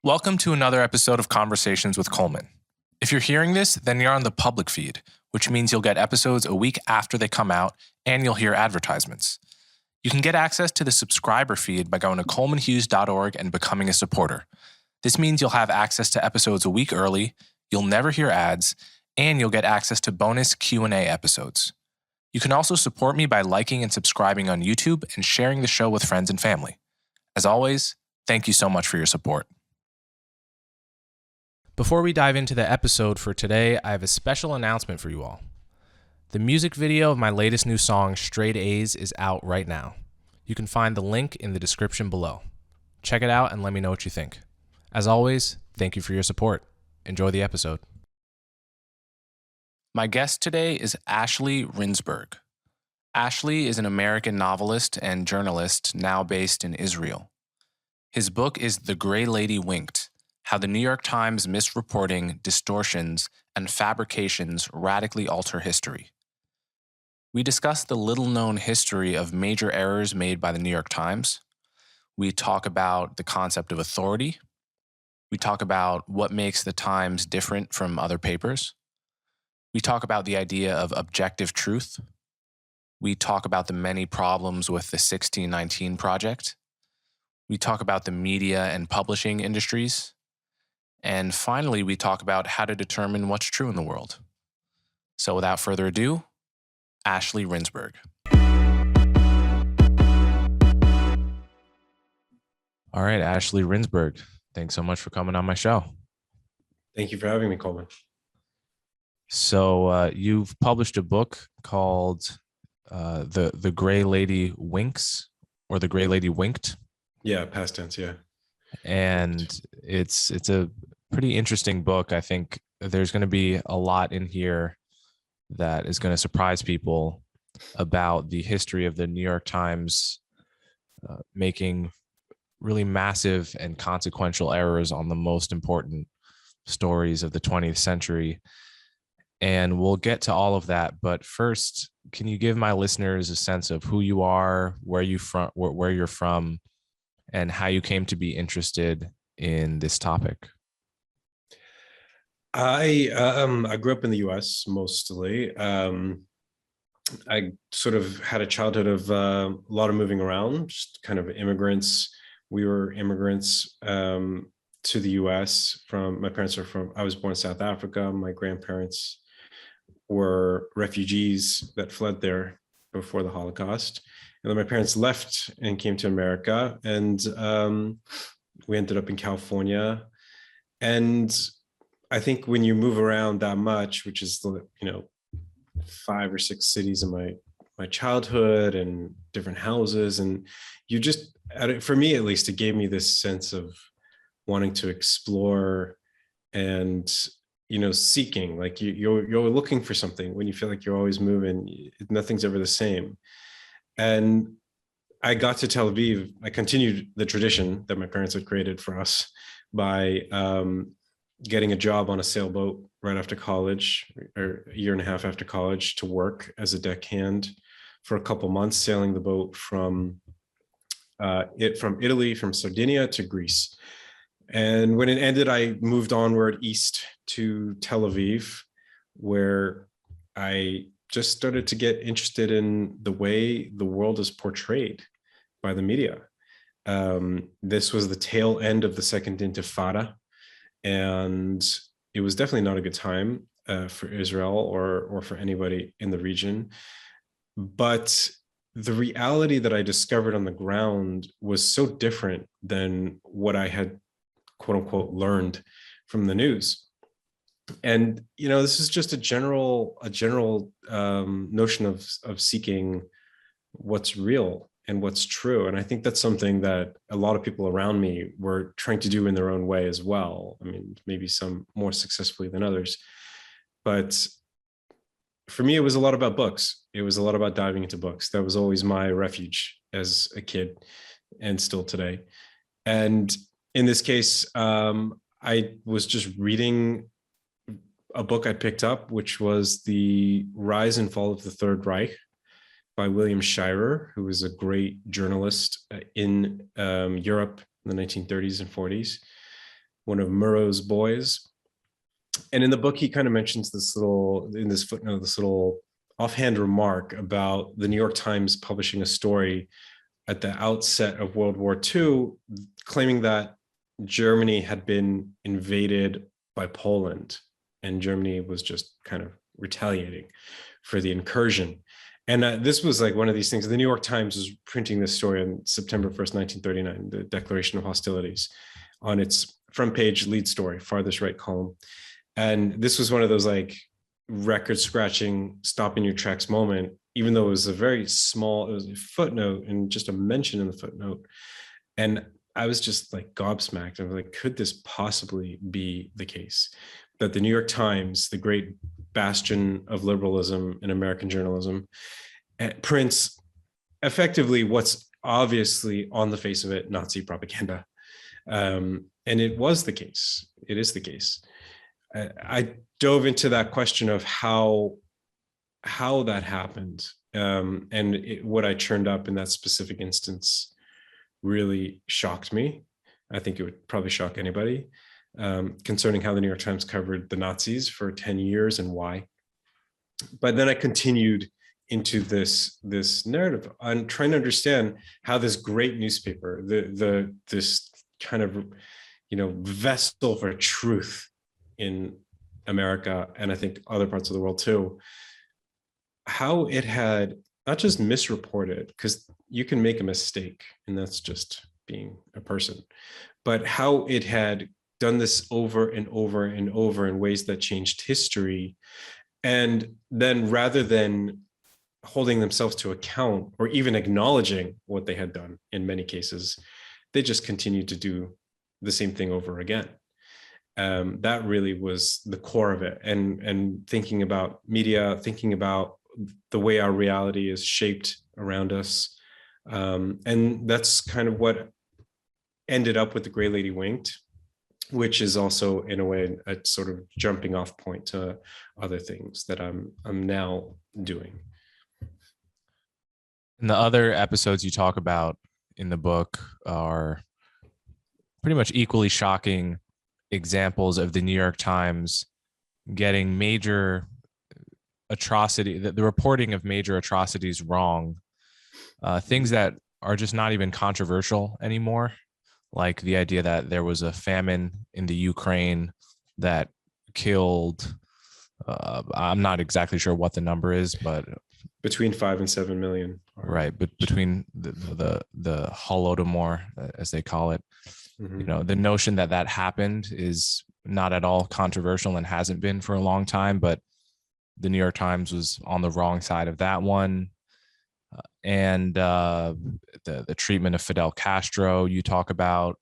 Welcome to another episode of Conversations with Coleman. If you're hearing this, then you're on the public feed, which means you'll get episodes a week after they come out, and you'll hear advertisements. You can get access to the subscriber feed by going to colemanhughes.org and becoming a supporter. This means you'll have access to episodes a week early, you'll never hear ads, and you'll get access to bonus Q&A episodes. You can also support me by liking and subscribing on YouTube and sharing the show with friends and family. As always, thank you so much for your support. Before we dive into the episode for today, I have a special announcement for you all. The music video of my latest new song, Straight A's, is out right now. You can find the link in the description below. Check it out and let me know what you think. As always, thank you for your support. Enjoy the episode. My guest today is Ashley Rindsberg. Ashley is an American novelist and journalist now based in Israel. His book is The Gray Lady Winked: How the New York Times Misreporting, Distortions, and Fabrications Radically Alter History. We discuss the little-known history of major errors made by the New York Times. We talk about the concept of authority. We talk about what makes the Times different from other papers. We talk about the idea of objective truth. We talk about the many problems with the 1619 Project. We talk about the media and publishing industries. And finally, we talk about how to determine what's true in the world. So without further ado, Ashley Rindsberg. All right, Ashley Rindsberg, thanks so much for coming on my show. Thank you for having me, Coleman. So you've published a book called The Gray Lady Winks, or The Gray Lady Winked. Yeah, past tense, yeah. And it's a pretty interesting book. I think there's going to be a lot in here that is going to surprise people about the history of the New York Times making really massive and consequential errors on the most important stories of the 20th century. And we'll get to all of that. But first, can you give my listeners a sense of who you are, where you're from, and how you came to be interested in this topic? I grew up in the U.S. mostly. I sort of had a childhood of a lot of moving around, just kind of immigrants. We were immigrants to the U.S. My parents are from. I was born in South Africa. My grandparents were refugees that fled there before the Holocaust. And then my parents left and came to America, and we ended up in California. And I think when you move around that much, which is 5 or 6 cities in my childhood and different houses, and you just, for me at least, it gave me this sense of wanting to explore and seeking, like you're looking for something when you feel like you're always moving. Nothing's ever the same. And I got to Tel Aviv. I continued the tradition that my parents had created for us by getting a job on a sailboat right after college, or a year and a half after college, to work as a deckhand for a couple months, sailing the boat from Italy, from Sardinia to Greece. And when it ended, I moved onward east to Tel Aviv, where I just started to get interested in the way the world is portrayed by the media. This was the tail end of the Second Intifada, and it was definitely not a good time for Israel or for anybody in the region. But the reality that I discovered on the ground was so different than what I had, quote unquote, learned from the news. And this is just a general notion of seeking what's real and what's true. And I think that's something that a lot of people around me were trying to do in their own way as well. I mean, maybe some more successfully than others. But for me, it was a lot about books. It was a lot about diving into books. That was always my refuge as a kid, and still today. And in this case, I was just reading a book I picked up, which was The Rise and Fall of the Third Reich by William Shirer, who was a great journalist in Europe in the 1930s and 40s. one of Murrow's boys. And in the book, he kind of mentions this little, in this footnote, this little offhand remark about the New York Times publishing a story at the outset of World War II, claiming that Germany had been invaded by Poland, and Germany was just kind of retaliating for the incursion. And this was like one of these things. The New York Times was printing this story on September 1st, 1939, the Declaration of Hostilities, on its front page lead story, farthest right column. And this was one of those like record scratching, stop in your tracks moment, even though it was a very small, it was a footnote and just a mention in the footnote. And I was just like gobsmacked. I was like, could this possibly be the case? That the New York Times, the great bastion of liberalism in American journalism, prints effectively what's obviously on the face of it, Nazi propaganda. And it was the case. It is the case. I dove into that question of how that happened, and what I churned up in that specific instance really shocked me. I think it would probably shock anybody, concerning how the New York Times covered the Nazis for 10 years and why. But then I continued into this narrative on trying to understand how this great newspaper, this kind of vessel for truth in America, and I think other parts of the world too, how it had not just misreported, because you can make a mistake and that's just being a person, but how it had done this over and over and over in ways that changed history. And then rather than holding themselves to account or even acknowledging what they had done in many cases, they just continued to do the same thing over again. That really was the core of it. And thinking about media, thinking about the way our reality is shaped around us. And that's kind of what ended up with The Gray Lady Winked, which is also in a way a sort of jumping off point to other things that I'm now doing. And the other episodes you talk about in the book are pretty much equally shocking examples of the New York Times getting major atrocity, the reporting of major atrocities wrong, things that are just not even controversial anymore, like the idea that there was a famine in the Ukraine that killed, I'm not exactly sure what the number is, but between 5 and 7 million. Right, but between the Holodomor, as they call it, Mm-hmm. The notion that happened is not at all controversial and hasn't been for a long time, but the New York Times was on the wrong side of that one. And the treatment of Fidel Castro you talk about.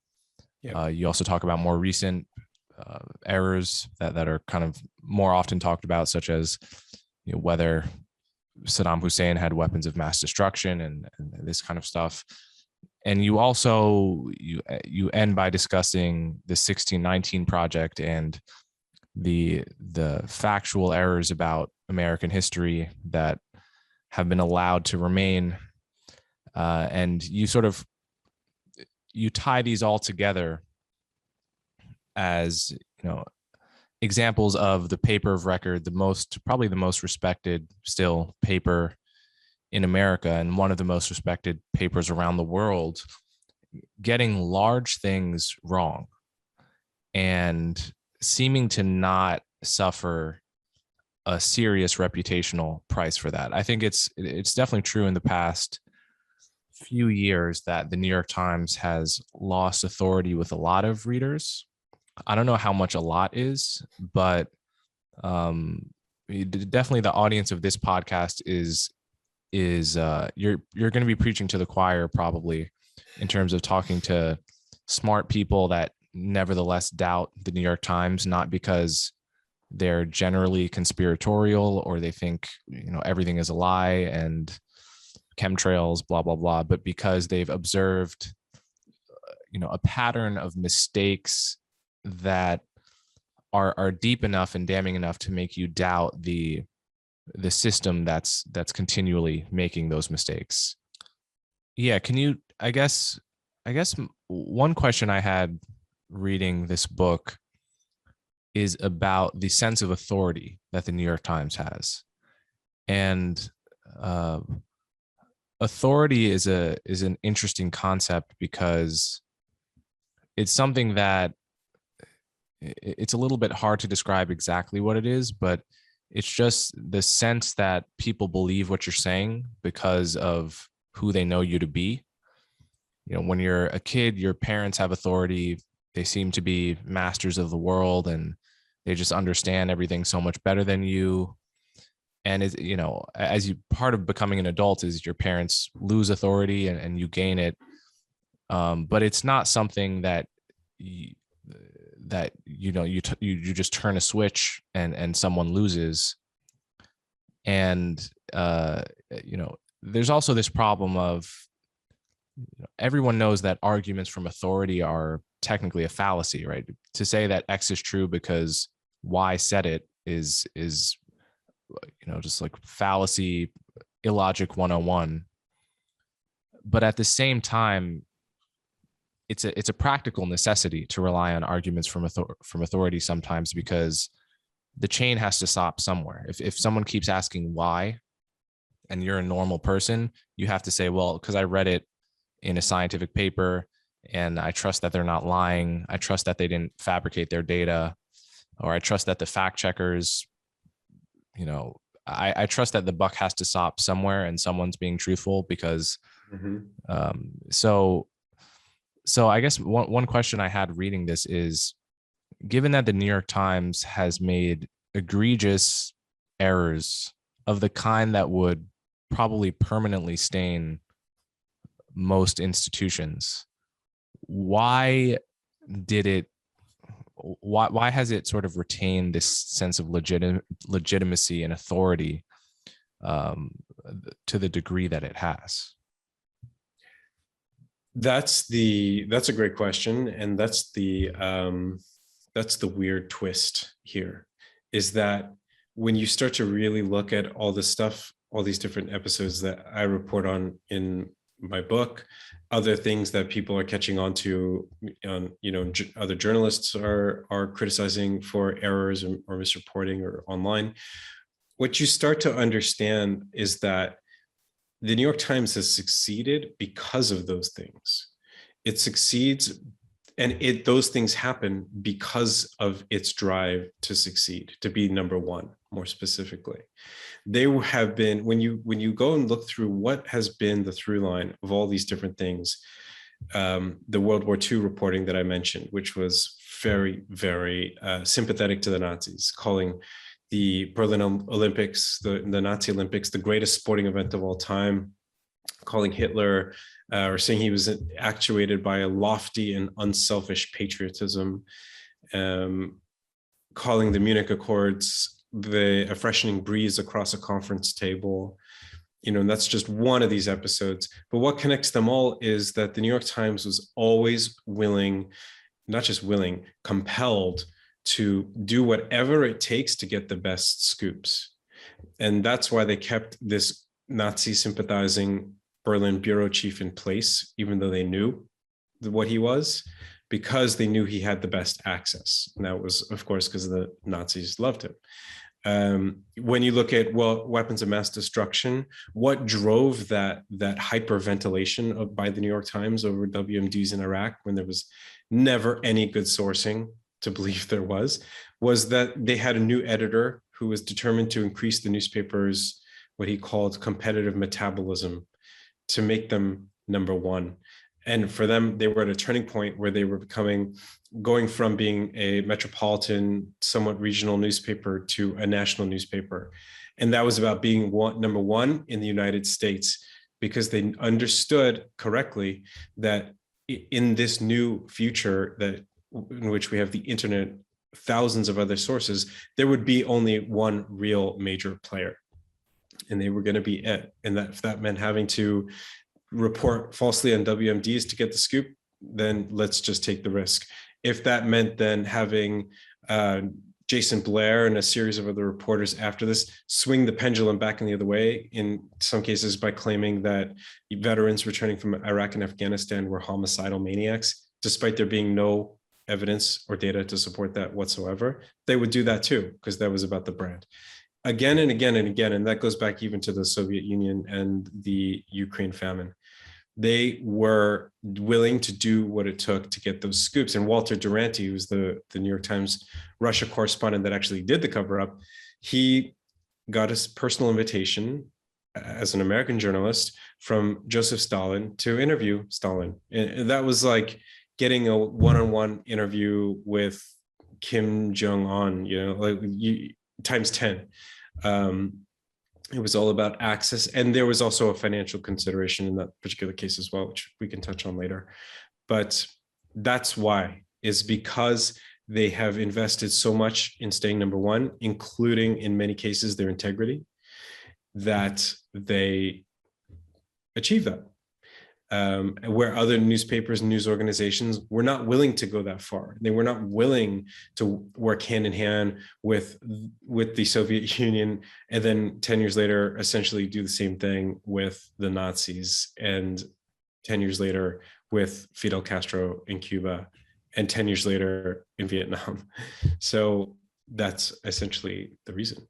Yeah. You also talk about more recent errors that are kind of more often talked about, such as whether Saddam Hussein had weapons of mass destruction and this kind of stuff. And you also you end by discussing the 1619 Project and the factual errors about American history that have been allowed to remain. And you tie these all together as examples of the paper of record, probably the most respected still paper in America and one of the most respected papers around the world, getting large things wrong and seeming to not suffer a serious reputational price for that. I think it's definitely true in the past few years that the New York Times has lost authority with a lot of readers. I don't know how much a lot is, but definitely the audience of this podcast is you're going to be preaching to the choir probably in terms of talking to smart people that nevertheless doubt the New York Times, not because they're generally conspiratorial or they think everything is a lie and chemtrails blah blah blah, but because they've observed a pattern of mistakes that are deep enough and damning enough to make you doubt the system that's continually making those mistakes. Yeah, can you I guess one question I had reading this book is about the sense of authority that the New York Times has. And uh, authority is an interesting concept because it's something that it's a little bit hard to describe exactly what it is, but it's just the sense that people believe what you're saying because of who they know you to be. You know, when you're a kid, your parents have authority. They seem to be masters of the world and they just understand everything so much better than you. And is, you know, as you part of becoming an adult is your parents lose authority and you gain it. But it's not something that you just turn a switch and someone loses. And there's also this problem of everyone knows that arguments from authority are technically a fallacy, right? To say that X is true because Y said it is just like fallacy, illogic 101. But at the same time, it's a practical necessity to rely on arguments from authority sometimes, because the chain has to stop somewhere. If someone keeps asking why, and you're a normal person, you have to say, well, because I read it in a scientific paper and I trust that they're not lying. I trust that they didn't fabricate their data, or I trust that the fact checkers, I trust that the buck has to stop somewhere and someone's being truthful because so I guess one question I had reading this is, given that the New York Times has made egregious errors of the kind that would probably permanently stain most institutions, why has it sort of retained this sense of legitimacy and authority to the degree that it has? That's a great question, and that's the weird twist here, is that when you start to really look at all this stuff, all these different episodes that I report on in my book, other things that people are catching on to, other journalists are criticizing for errors or misreporting or online, what you start to understand is that the New York Times has succeeded because of those things. It succeeds, and those things happen because of its drive to succeed, to be number one, more specifically. They have been, when you go and look through what has been the through line of all these different things, the World War II reporting that I mentioned, which was very, very sympathetic to the Nazis, calling the Berlin Olympics, the Nazi Olympics, the greatest sporting event of all time, calling Hitler, or saying he was actuated by a lofty and unselfish patriotism, calling the Munich Accords a freshening breeze across a conference table. And that's just one of these episodes. But what connects them all is that the New York Times was always willing, not just willing, compelled to do whatever it takes to get the best scoops. And that's why they kept this Nazi sympathizing Berlin bureau chief in place, even though they knew what he was, because they knew he had the best access. And that was, of course, because the Nazis loved him. When you look at, weapons of mass destruction, what drove that hyperventilation by the New York Times over WMDs in Iraq, when there was never any good sourcing to believe there was that they had a new editor who was determined to increase the newspaper's, what he called, competitive metabolism, to make them number one. And for them, they were at a turning point where they were going from being a metropolitan, somewhat regional newspaper to a national newspaper. And that was about being number one in the United States, because they understood correctly that in this new future in which we have the internet, thousands of other sources, there would be only one real major player, and they were going to be it. And if that meant having to report falsely on WMDs to get the scoop, then let's just take the risk. If that meant then having Jason Blair and a series of other reporters after this swing the pendulum back in the other way, in some cases by claiming that veterans returning from Iraq and Afghanistan were homicidal maniacs, despite there being no evidence or data to support that whatsoever, they would do that too, because that was about the brand. Again and again and again, and that goes back even to the Soviet Union and the Ukraine famine. They were willing to do what it took to get those scoops. And Walter Duranty, who's the New York Times Russia correspondent that actually did the cover up, he got a personal invitation as an American journalist from Joseph Stalin to interview Stalin. And that was like getting a one-on-one interview with Kim Jong-un, like times 10. It was all about access. And there was also a financial consideration in that particular case as well, which we can touch on later. But that's why, is because they have invested so much in staying number one, including in many cases their integrity, that they achieve that. Where other newspapers and news organizations were not willing to go that far. They were not willing to work hand in hand with the Soviet Union, and then 10 years later, essentially do the same thing with the Nazis, and 10 years later with Fidel Castro in Cuba, and 10 years later in Vietnam. So that's essentially the reason.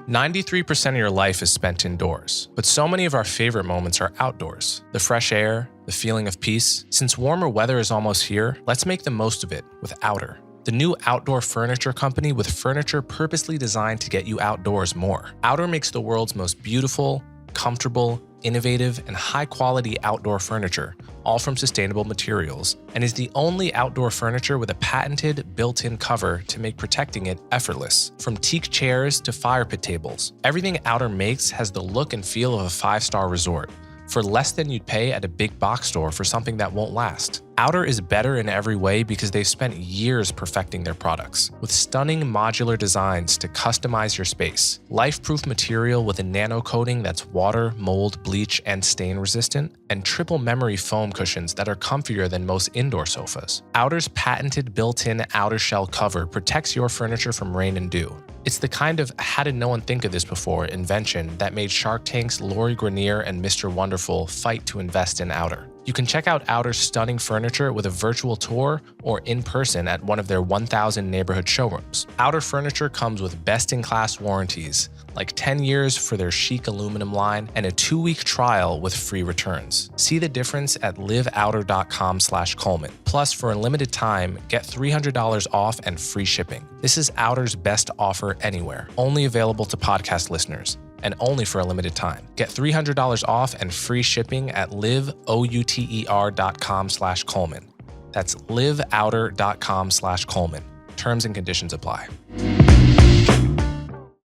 93% of your life is spent indoors, but so many of our favorite moments are outdoors. The fresh air, the feeling of peace. Since warmer weather is almost here, let's make the most of it with Outer, the new outdoor furniture company with furniture purposely designed to get you outdoors more. Outer makes the world's most beautiful, comfortable, innovative, and high-quality outdoor furniture, all from sustainable materials, and is the only outdoor furniture with a patented built-in cover to make protecting it effortless. From teak chairs to fire pit tables, everything Outer makes has the look and feel of a 5-star resort, for less than you'd pay at a big box store for something that won't last. Outer is better in every way because they've spent years perfecting their products, with stunning modular designs to customize your space, life-proof material with a nano coating that's water, mold, bleach, and stain resistant, and triple memory foam cushions that are comfier than most indoor sofas. Outer's patented built-in outer shell cover protects your furniture from rain and dew. It's the kind of "how did no one think of this before" invention that made Shark Tank's Lori Grenier and Mr. Wonderful fight to invest in Outer. You can check out Outer's stunning furniture with a virtual tour or in person at one of their 1,000 neighborhood showrooms. Outer furniture comes with best-in-class warranties, like 10 years for their chic aluminum line and a 2-week trial with free returns. See the difference at liveouter.com/Coleman. Plus, for a limited time, get $300 off and free shipping. This is Outer's best offer anywhere, only available to podcast listeners, and only for a limited time. Get $300 off and free shipping at liveouter.com/Coleman. That's liveouter.com/Coleman. Terms and conditions apply.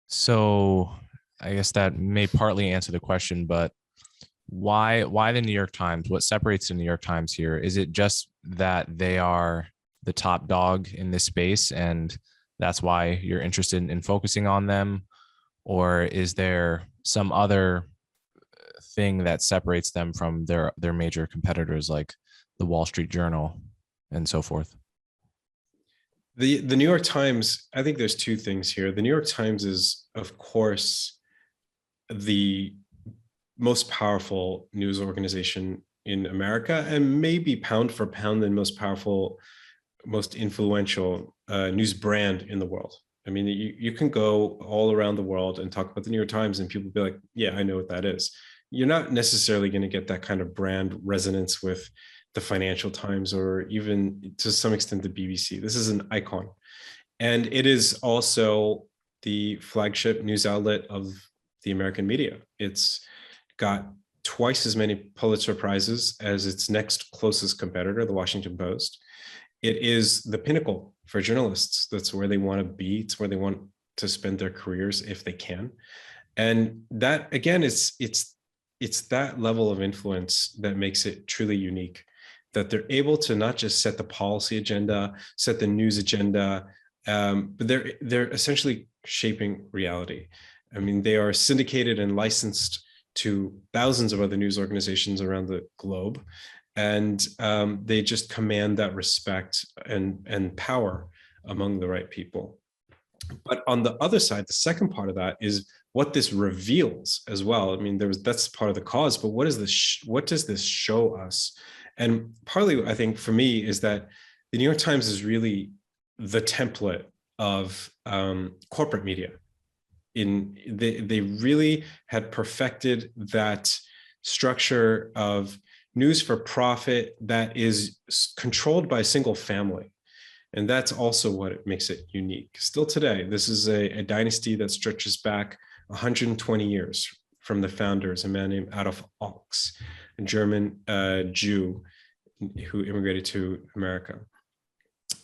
So I guess that may partly answer the question, but why the New York Times? What separates the New York Times here? Is it just that they are the top dog in this space and that's why you're interested in focusing on them? Or is there some other thing that separates them from their major competitors like the Wall Street Journal and so forth? The New York Times, I think there's two things here. The New York Times is, of course, the most powerful news organization in America, and maybe pound for pound the most powerful, most influential news brand in the world. I mean, you can go all around the world and talk about the New York Times and people be like, yeah, I know what that is. You're not necessarily going to get that kind of brand resonance with the Financial Times or even to some extent the BBC. This is an icon. And it is also the flagship news outlet of the American media. It's got twice as many Pulitzer Prizes as its next closest competitor, the Washington Post. It is the pinnacle for journalists. That's where they want to be. It's where they want to spend their careers if they can. And that, again, it's that level of influence that makes it truly unique, that they're able to not just set the policy agenda, set the news agenda, but they're essentially shaping reality. I mean, they are syndicated and licensed to thousands of other news organizations around the globe. And they just command that respect and power among the right people. But on the other side, the second part of that is what this reveals as well. I mean, that's part of the cause, but what does this show us? And partly, I think, for me, is that the New York Times is really the template of corporate media. They really had perfected that structure of news for profit that is controlled by a single family. And that's also what makes it unique. Still today, this is a dynasty that stretches back 120 years from the founders, a man named Adolf Ochs, a German Jew who immigrated to America.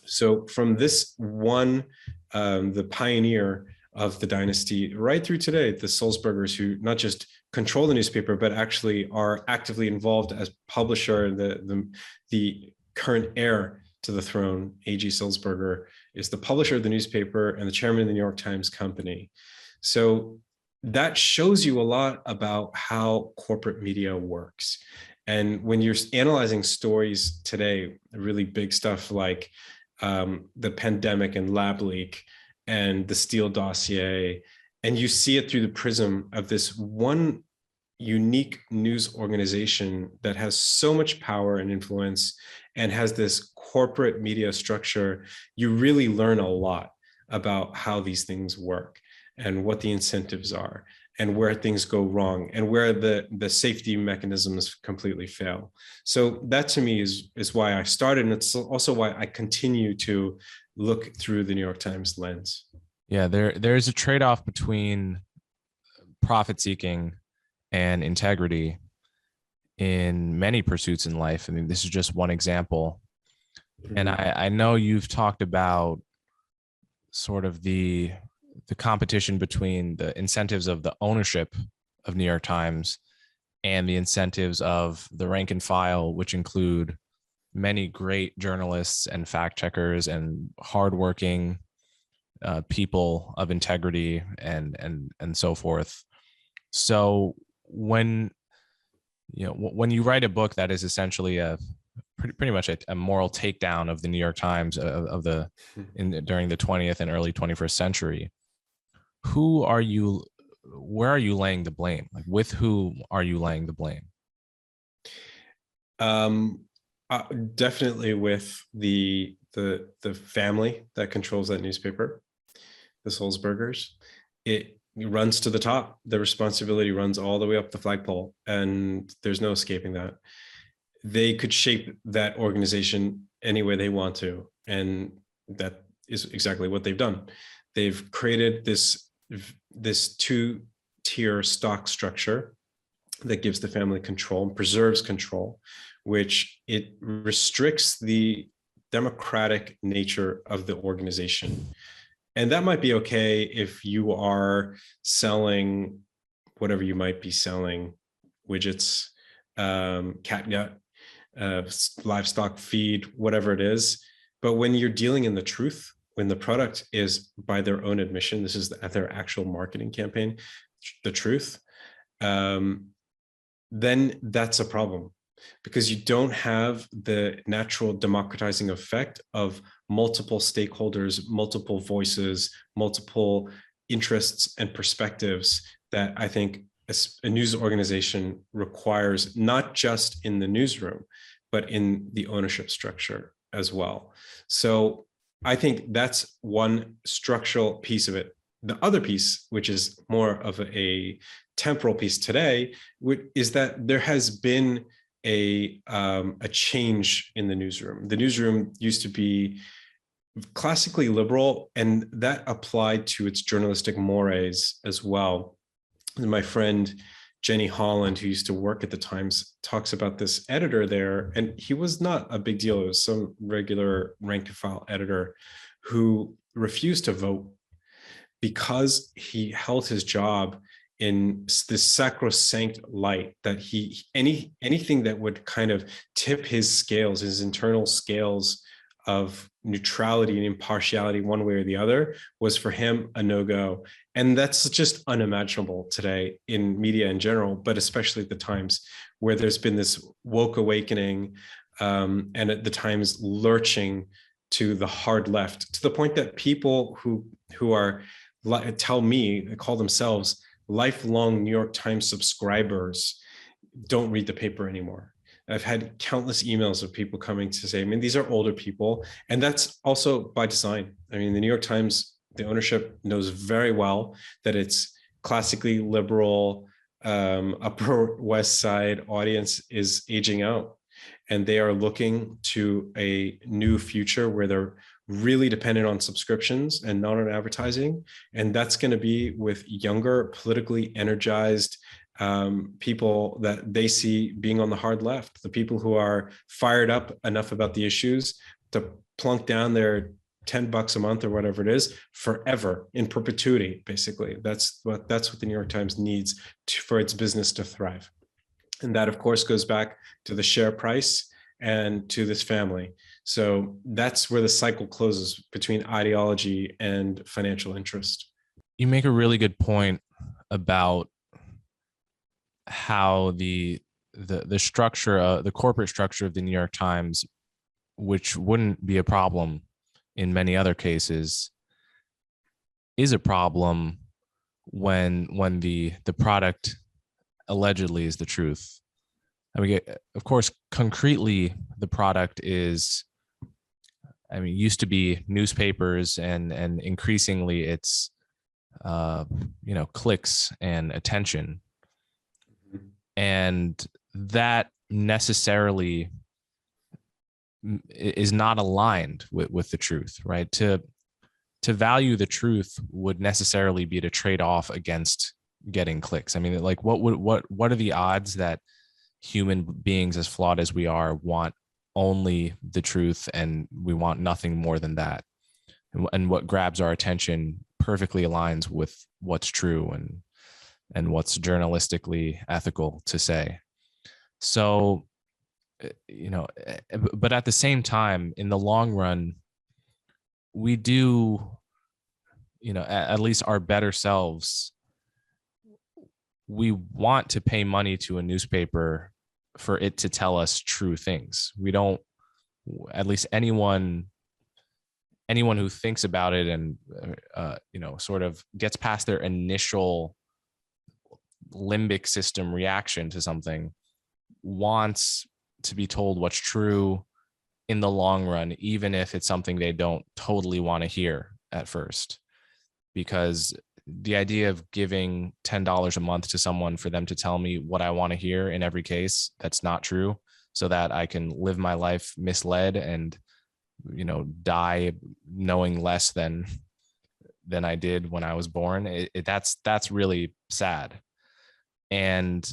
So from this one, the pioneer of the dynasty, right through today, the Sulzbergers, who not just control the newspaper, but actually are actively involved as publisher. The current heir to the throne, A.G. Sulzberger, is the publisher of the newspaper and the chairman of the New York Times Company. So that shows you a lot about how corporate media works. And when you're analyzing stories today, really big stuff like the pandemic and lab leak and the Steele dossier, and you see it through the prism of this one unique news organization that has so much power and influence and has this corporate media structure, you really learn a lot about how these things work and what the incentives are and where things go wrong and where the safety mechanisms completely fail. So that to me is why I started, and it's also why I continue to look through the New York Times lens. Yeah, there's a trade-off between profit seeking and integrity in many pursuits in life. I mean, this is just one example. And I know you've talked about sort of the competition between the incentives of the ownership of New York Times and the incentives of the rank and file, which include many great journalists and fact checkers and hardworking people of integrity and so forth. So when you write a book that is essentially a pretty much a moral takedown of the New York Times during the 20th and early 21st century, where are you laying the blame? Like, with whom are you laying the blame? Definitely with the family that controls that newspaper, the Sulzbergers. It runs to the top. The responsibility runs all the way up the flagpole, and there's no escaping that. They could shape that organization any way they want to, and that is exactly what they've done. They've created this two-tier stock structure that gives the family control and preserves control, which it restricts the democratic nature of the organization. And that might be okay if you are selling whatever you might be selling, widgets, catgut, livestock feed, whatever it is. But when you're dealing in the truth, when the product is, by their own admission, this is their actual marketing campaign, the truth, then that's a problem, because you don't have the natural democratizing effect of multiple stakeholders, multiple voices, multiple interests and perspectives that I think a news organization requires, not just in the newsroom, but in the ownership structure as well. So I think that's one structural piece of it. The other piece, which is more of a temporal piece today, is that there has been a change in the newsroom. The newsroom used to be classically liberal, and that applied to its journalistic mores as well. And my friend Jenny Holland, who used to work at the Times, talks about this editor there, and he was not a big deal. It was some regular rank and file editor who refused to vote because he held his job in this sacrosanct light, that anything that would kind of tip his scales, his internal scales of neutrality and impartiality one way or the other, was for him a no-go. And that's just unimaginable today in media in general, but especially at the Times, where there's been this woke awakening, and at the Times lurching to the hard left, to the point that people who are call themselves lifelong New York Times subscribers don't read the paper anymore. I've had countless emails of people coming to say, I mean, these are older people, and that's also by design. I mean, the New York Times, the ownership knows very well that it's classically liberal, Upper West Side audience is aging out, and they are looking to a new future where they're really dependent on subscriptions and not on advertising. And that's going to be with younger, politically energized people that they see being on the hard left, the people who are fired up enough about the issues to plunk down their $10 a month or whatever it is forever, in perpetuity. Basically, that's what the New York Times needs for its business to thrive. And that, of course, goes back to the share price and to this family. So that's where the cycle closes between ideology and financial interest. You make a really good point about how the structure, the corporate structure of the New York Times, which wouldn't be a problem in many other cases, is a problem when the product allegedly is the truth. I mean, of course, concretely, the product is, I mean, used to be newspapers, and increasingly it's clicks and attention, and that necessarily is not aligned with the truth, right? To value the truth would necessarily be to trade off against getting clicks. I mean, like, what are the odds that human beings, as flawed as we are, want only the truth, and we want nothing more than that? And what grabs our attention perfectly aligns with what's true and what's journalistically ethical to say. So, but at the same time, in the long run, we do, at least our better selves, we want to pay money to a newspaper for it to tell us true things. We don't, at least anyone who thinks about it and sort of gets past their initial limbic system reaction to something, wants to be told what's true in the long run, even if it's something they don't totally want to hear at first. Because the idea of giving $10 a month to someone for them to tell me what I want to hear in every case that's not true, so that I can live my life misled and die knowing less than I did when I was born, that's really sad. And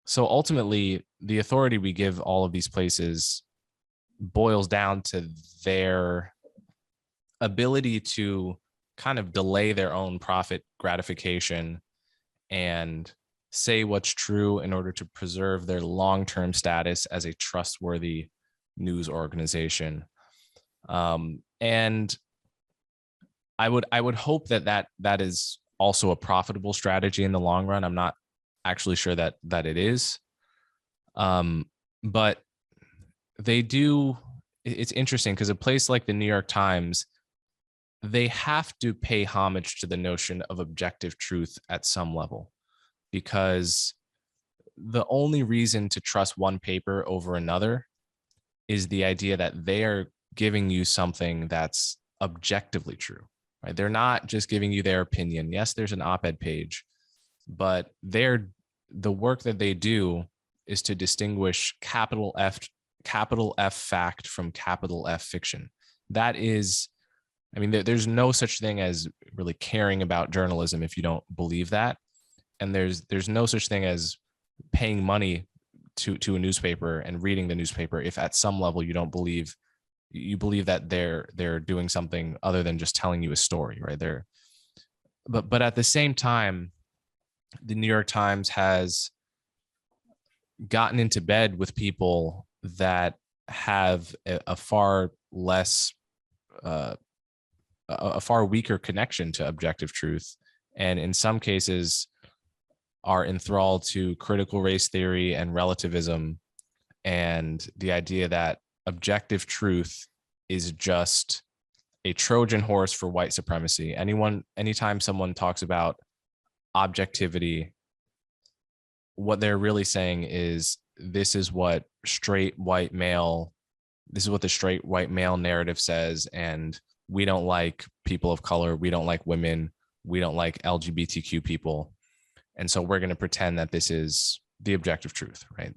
so ultimately, the authority we give all of these places boils down to their ability to kind of delay their own profit gratification and say what's true in order to preserve their long-term status as a trustworthy news organization. And I would hope that is also a profitable strategy in the long run. I'm not actually sure that it is. But they do, it's interesting because a place like the New York Times, they have to pay homage to the notion of objective truth at some level, because the only reason to trust one paper over another is the idea that they are giving you something that's objectively true, right? They're not just giving you their opinion. Yes, there's an op-ed page, but the work that they do is to distinguish capital F fact from capital F fiction. That is, I mean, there's no such thing as really caring about journalism if you don't believe that. And there's no such thing as paying money to a newspaper and reading the newspaper if at some level you believe that they're doing something other than just telling you a story, right? But at the same time, the New York Times has gotten into bed with people that have a far less a far weaker connection to objective truth, and in some cases are enthralled to critical race theory and relativism, and the idea that objective truth is just a Trojan horse for white supremacy. Anytime someone talks about objectivity, what they're really saying is this is what the straight white male narrative says, and we don't like people of color, we don't like women, we don't like LGBTQ people, and so we're going to pretend that this is the objective truth, right?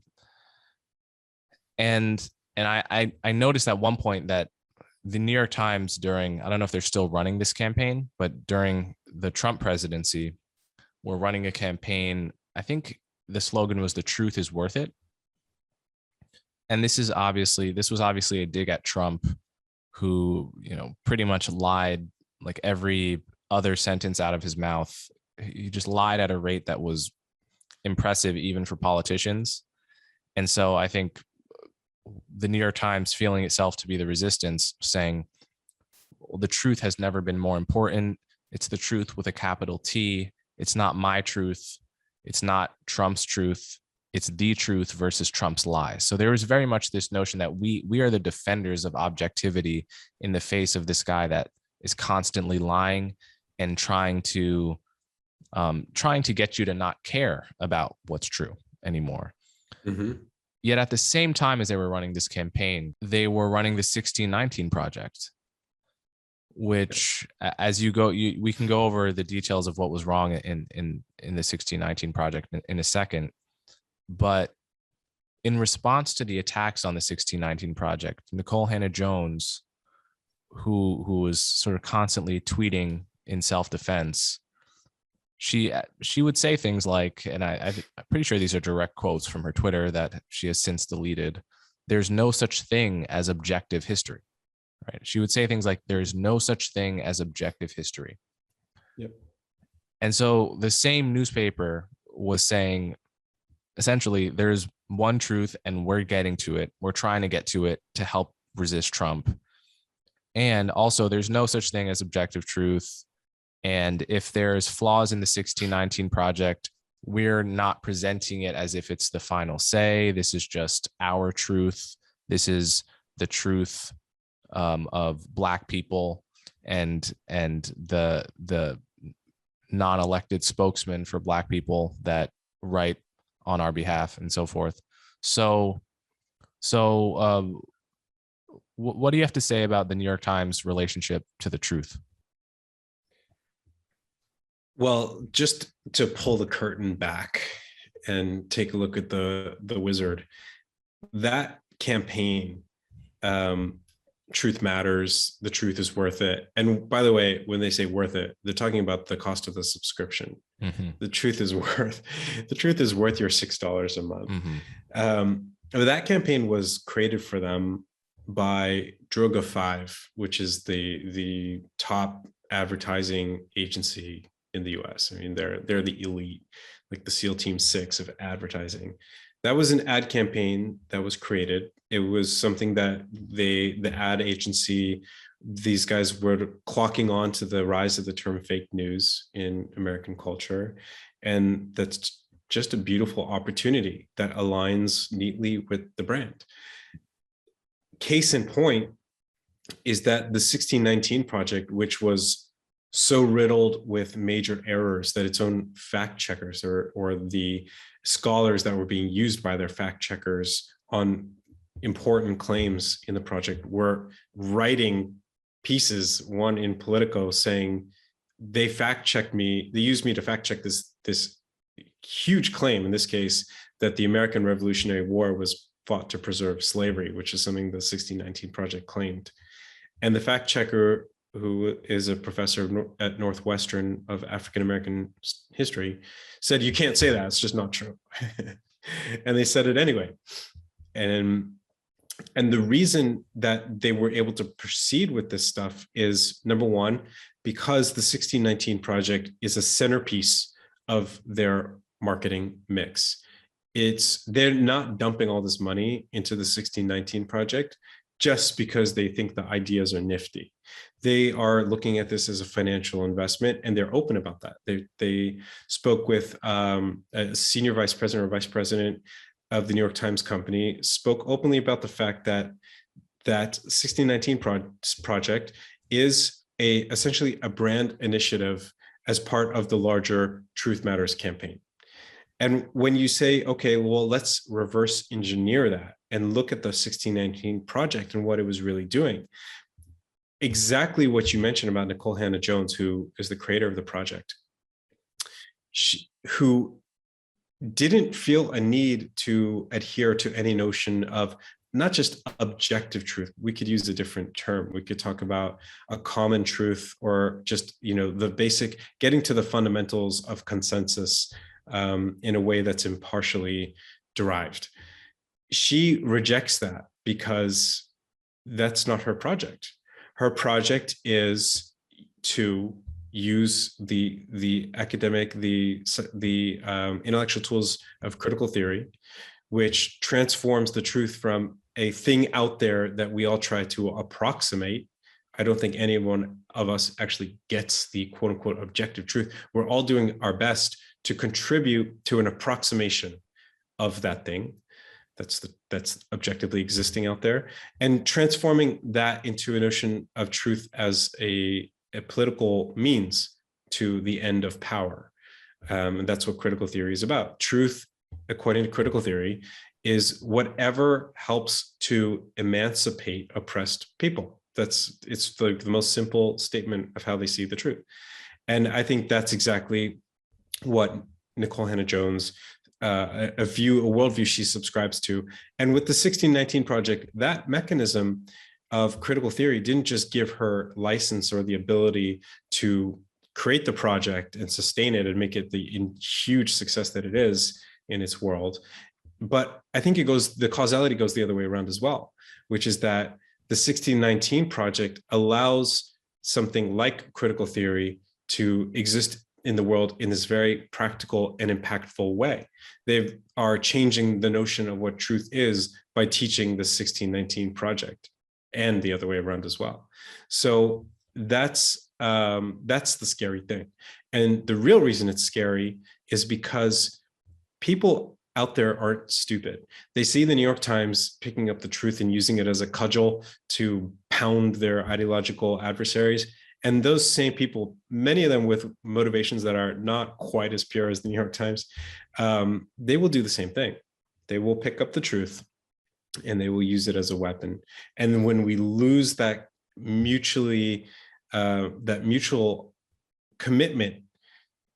And I noticed at one point that the New York Times, during, I don't know if they're still running this campaign, but during the Trump presidency, were running a campaign. I think the slogan was "The truth is worth it." And this was obviously a dig at Trump, who, pretty much lied like every other sentence out of his mouth. He just lied at a rate that was impressive even for politicians. And so I think the New York Times, feeling itself to be the resistance, saying, well, the truth has never been more important. It's the truth with a capital T. It's not my truth. It's not Trump's truth. It's the truth versus Trump's lies. So there was very much this notion that we are the defenders of objectivity in the face of this guy that is constantly lying and trying to get you to not care about what's true anymore. Mm-hmm. Yet at the same time as they were running this campaign, they were running the 1619 Project, which, as you go, we can go over the details of what was wrong in the 1619 Project in a second. But in response to the attacks on the 1619 Project, Nicole Hannah-Jones, who was sort of constantly tweeting in self-defense, she would say things like, and I'm pretty sure these are direct quotes from her Twitter that she has since deleted, "There's no such thing as objective history." Right? She would say things like, "There's no such thing as objective history." Yep. And so the same newspaper was saying, essentially, there's one truth and we're getting to it. We're trying to get to it to help resist Trump. And also, there's no such thing as objective truth. And if there's flaws in the 1619 Project, we're not presenting it as if it's the final say. This is just our truth. This is the truth of Black people and the non-elected spokesman for Black people that write on our behalf and so forth. So what do you have to say about the New York Times relationship to the truth? Well, just to pull the curtain back and take a look at the wizard, that campaign, Truth Matters, the truth is worth it. And by the way, when they say worth it, they're talking about the cost of the subscription. Mm-hmm. The truth is worth your $6 a month. Mm-hmm. That campaign was created for them by Droga 5, which is the top advertising agency in the US. I mean, they're the elite, like the SEAL Team 6 of advertising. That was an ad campaign that was created. It was something that the ad agency, these guys were clocking on to the rise of the term fake news in American culture. And that's just a beautiful opportunity that aligns neatly with the brand. Case in point is that the 1619 Project, which was so riddled with major errors that its own fact checkers or the scholars that were being used by their fact checkers on important claims in the project were writing pieces, one in Politico, saying they fact checked me, they used me to fact check this huge claim, in this case, that the American Revolutionary War was fought to preserve slavery, which is something the 1619 Project claimed. And the fact checker, who is a professor at Northwestern of African American history, said, "You can't say that, it's just not true." And they said it anyway. And the reason that they were able to proceed with this stuff is, number one, because the 1619 Project is a centerpiece of their marketing mix. They're not dumping all this money into the 1619 Project just because they think the ideas are nifty. They are looking at this as a financial investment, and they're open about that. They spoke with a senior vice president or vice president of the New York Times Company, spoke openly about the fact that 1619 Project is essentially a brand initiative as part of the larger Truth Matters campaign. And when you say, okay, well, let's reverse engineer that and look at the 1619 project and what it was really doing, exactly what you mentioned about Nicole Hannah-Jones, who is the creator of the project, who didn't feel a need to adhere to any notion of not just objective truth. We could use a different term. We could talk about a common truth, or just, the basic, getting to the fundamentals of consensus in a way that's impartially derived. She rejects that because that's not her project. Her project is to use the academic, the intellectual tools of critical theory, which transforms the truth from a thing out there that we all try to approximate. I don't think any one of us actually gets the quote unquote objective truth. We're all doing our best to contribute to an approximation of that thing that's objectively existing out there, and transforming that into a notion of truth as a political means to the end of power. And that's what critical theory is about. Truth, according to critical theory, is whatever helps to emancipate oppressed people. It's the most simple statement of how they see the truth. And I think that's exactly what Nicole Hannah-Jones, a worldview she subscribes to. And with the 1619 project, that mechanism of critical theory didn't just give her license or the ability to create the project and sustain it and make it the huge success that it is in its world. But I think the causality goes the other way around as well, which is that the 1619 project allows something like critical theory to exist in the world in this very practical and impactful way. They are changing the notion of what truth is by teaching the 1619 project, and the other way around as well. So that's the scary thing. And the real reason it's scary is because people out there aren't stupid. They see the New York Times picking up the truth and using it as a cudgel to pound their ideological adversaries. And those same people, many of them with motivations that are not quite as pure as the New York Times, they will do the same thing. They will pick up the truth and they will use it as a weapon. And when we lose that mutual commitment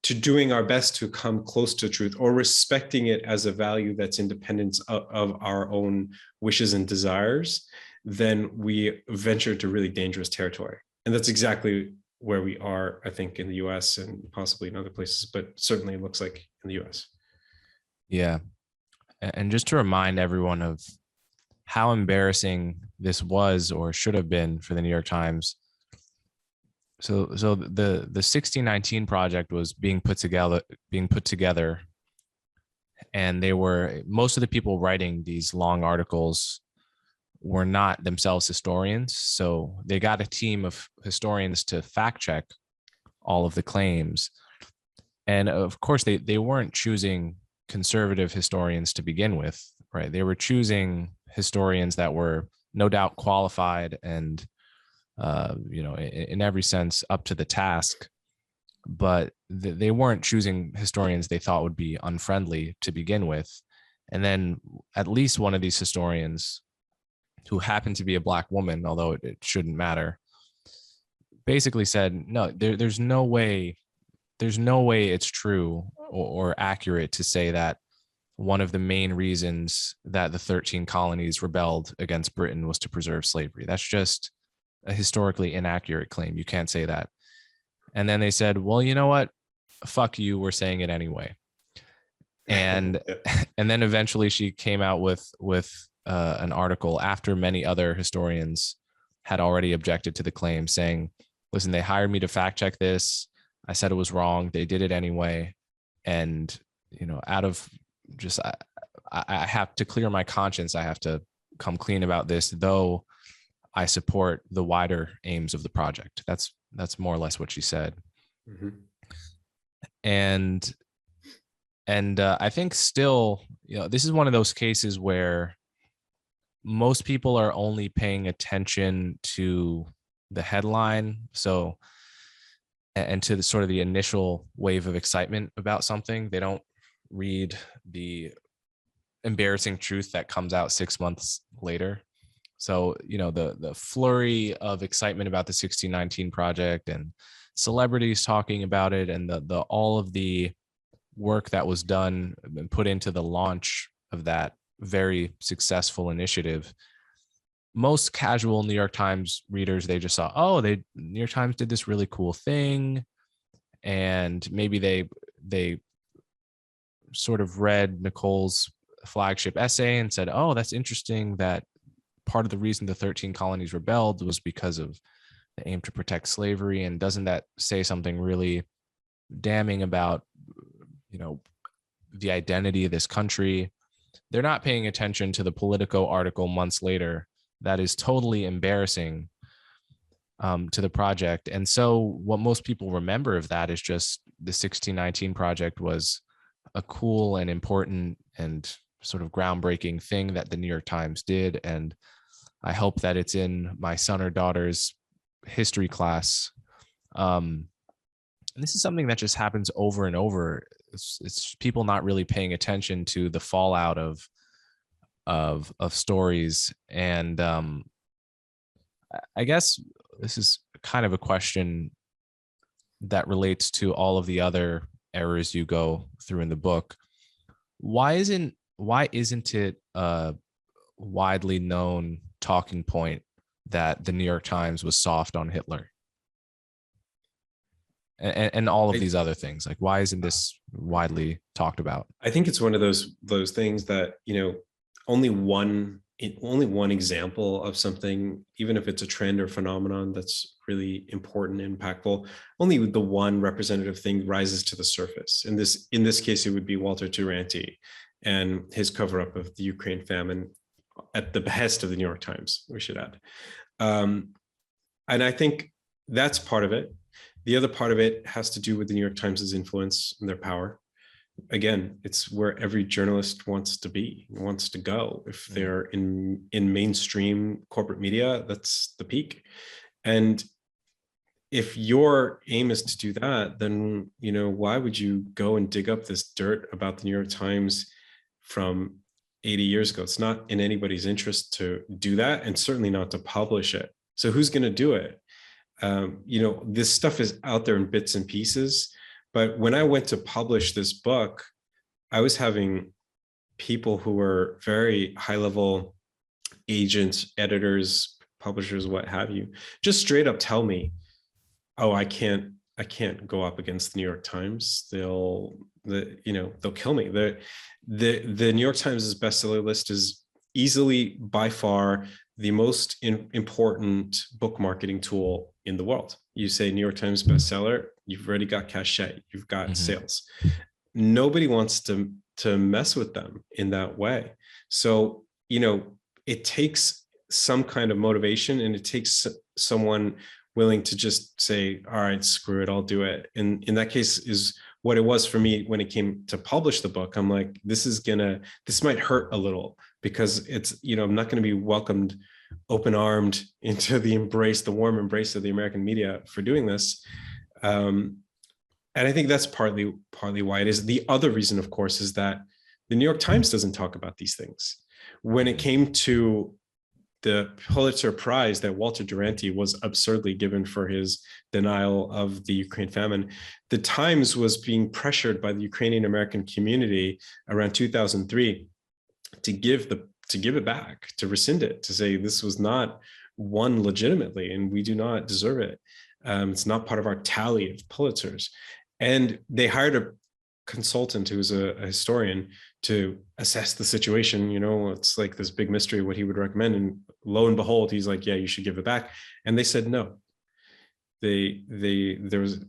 to doing our best to come close to truth, or respecting it as a value that's independent of our own wishes and desires, then we venture into really dangerous territory. And that's exactly where we are, I think, in the US and possibly in other places, but certainly it looks like in the US. Yeah. And just to remind everyone of how embarrassing this was or should have been for the New York Times. So the 1619 project was being put together, and most of the people writing these long articles were not themselves historians. So they got a team of historians to fact check all of the claims. And of course, they weren't choosing conservative historians to begin with, right? They were choosing historians that were no doubt qualified and, in every sense up to the task. But they weren't choosing historians they thought would be unfriendly to begin with. And then at least one of these historians, who happened to be a Black woman, although it shouldn't matter, basically said, no, there's no way it's true or accurate to say that one of the main reasons that the 13 colonies rebelled against Britain was to preserve slavery. That's just a historically inaccurate claim. You can't say that. And then they said, well, you know what? Fuck you, we're saying it anyway. And and then eventually she came out with an article after many other historians had already objected to the claim, saying, listen, they hired me to fact check this. I said it was wrong. They did it anyway. And, out of just, I have to clear my conscience. I have to come clean about this, though I support the wider aims of the project. That's more or less what she said. Mm-hmm. And I think still, this is one of those cases where most people are only paying attention to the headline. And to the sort of the initial wave of excitement about something. They don't read the embarrassing truth that comes out 6 months later. So, the flurry of excitement about the 1619 project and celebrities talking about it, and the all of the work that was done and put into the launch of that very successful initiative. Most casual New York Times readers, they just saw, oh, New York Times did this really cool thing, and maybe they sort of read Nicole's flagship essay and said, oh, that's interesting that part of the reason the 13 colonies rebelled was because of the aim to protect slavery. And doesn't that say something really damning about, the identity of this country? They're not paying attention to the Politico article months later that is totally embarrassing to the project. And so what most people remember of that is just the 1619 project was a cool and important and sort of groundbreaking thing that the New York Times did. And I hope that it's in my son or daughter's history class. And this is something that just happens over and over. It's people not really paying attention to the fallout of stories. And I guess this is kind of a question that relates to all of the other errors you go through in the book. Why isn't it a widely known talking point that the New York Times was soft on Hitler and all of these other things? Like, why isn't this widely talked about? I think it's one of those things that, only one example of something, even if it's a trend or phenomenon that's really important, impactful, only the one representative thing rises to the surface. In this case, it would be Walter Duranty and his cover-up of the Ukraine famine at the behest of the New York Times, we should add. And I think that's part of it. The other part of it has to do with the New York Times' influence and their power. Again, it's where every journalist wants to be, wants to go. If they're in mainstream corporate media, that's the peak. And if your aim is to do that, then, why would you go and dig up this dirt about the New York Times from 80 years ago? It's not in anybody's interest to do that, and certainly not to publish it. So who's going to do it? This stuff is out there in bits and pieces. But when I went to publish this book, I was having people who were very high-level agents, editors, publishers, what have you, just straight up tell me, oh, I can't go up against the New York Times. They'll kill me. The New York Times' bestseller list is easily, by far, the most important book marketing tool in the world. You say New York Times bestseller, you've already got cachet, you've got sales. Nobody wants to mess with them in that way. So, it takes some kind of motivation, and it takes someone willing to just say, all right, screw it, I'll do it. And in that case is what it was for me when it came to publish the book. I'm like, this might hurt a little, because it's, I'm not going to be welcomed open-armed into the warm embrace of the American media for doing this. And I think that's partly why it is. The other reason, of course, is that the New York Times doesn't talk about these things. When it came to the Pulitzer Prize that Walter Duranty was absurdly given for his denial of the Ukraine famine, the Times was being pressured by the Ukrainian American community around 2003 to give it back, to rescind it, to say this was not won legitimately and we do not deserve it. It's not part of our tally of Pulitzers. And they hired a consultant who was a historian to assess the situation. It's like this big mystery what he would recommend. And lo and behold, he's like, yeah, you should give it back. And they said no. There was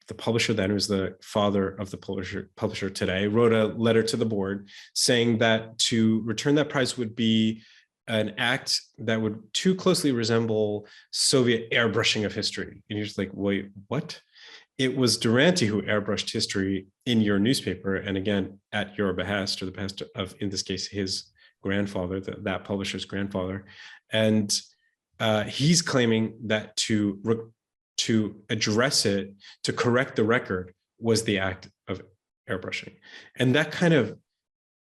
the publisher then, who's the father of the publisher today, wrote a letter to the board saying that to return that prize would be an act that would too closely resemble Soviet airbrushing of history. And you're just like, wait, what? It was Duranty who airbrushed history in your newspaper, and again, at your behest, or the behest of, in this case, his grandfather, that publisher's grandfather. And he's claiming that to address it, to correct the record, was the act of airbrushing. And that kind of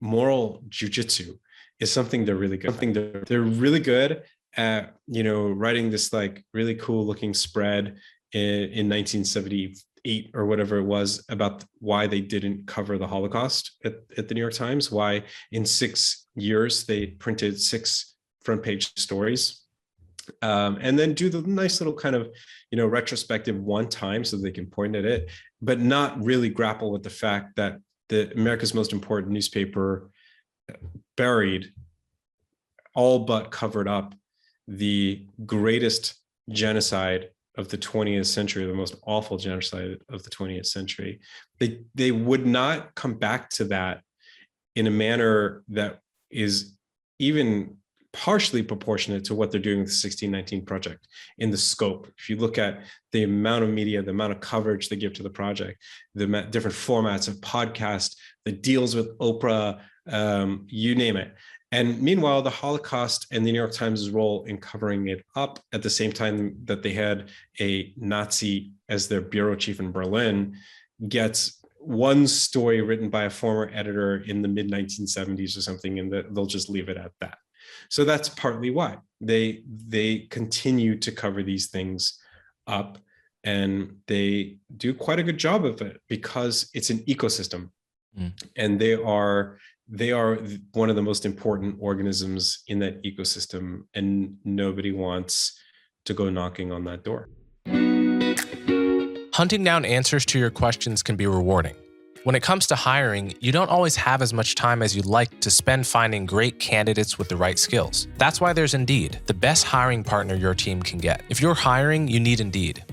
moral jujitsu is something they're really good at. They're really good at, writing this like really cool looking spread in 1978 or whatever it was about why they didn't cover the Holocaust at the New York Times, why in 6 years they printed 6 front page stories. And then do the nice little kind of, retrospective one time so they can point at it, but not really grapple with the fact that America's most important newspaper buried, all but covered up, the greatest genocide of the 20th century, the most awful genocide of the 20th century. They would not come back to that in a manner that is even partially proportionate to what they're doing with the 1619 project in the scope. If you look at the amount of media, the amount of coverage they give to the project, the different formats of podcast that deals with Oprah, you name it. And meanwhile, the Holocaust and the New York Times' role in covering it up at the same time that they had a Nazi as their bureau chief in Berlin gets one story written by a former editor in the mid 1970s or something, and they'll just leave it at that. So that's partly why they continue to cover these things up, and they do quite a good job of it because it's an ecosystem, and they are one of the most important organisms in that ecosystem, and nobody wants to go knocking on that door. Hunting down answers to your questions can be rewarding. When it comes to hiring, you don't always have as much time as you'd like to spend finding great candidates with the right skills. That's why there's Indeed, the best hiring partner your team can get. If you're hiring, you need Indeed,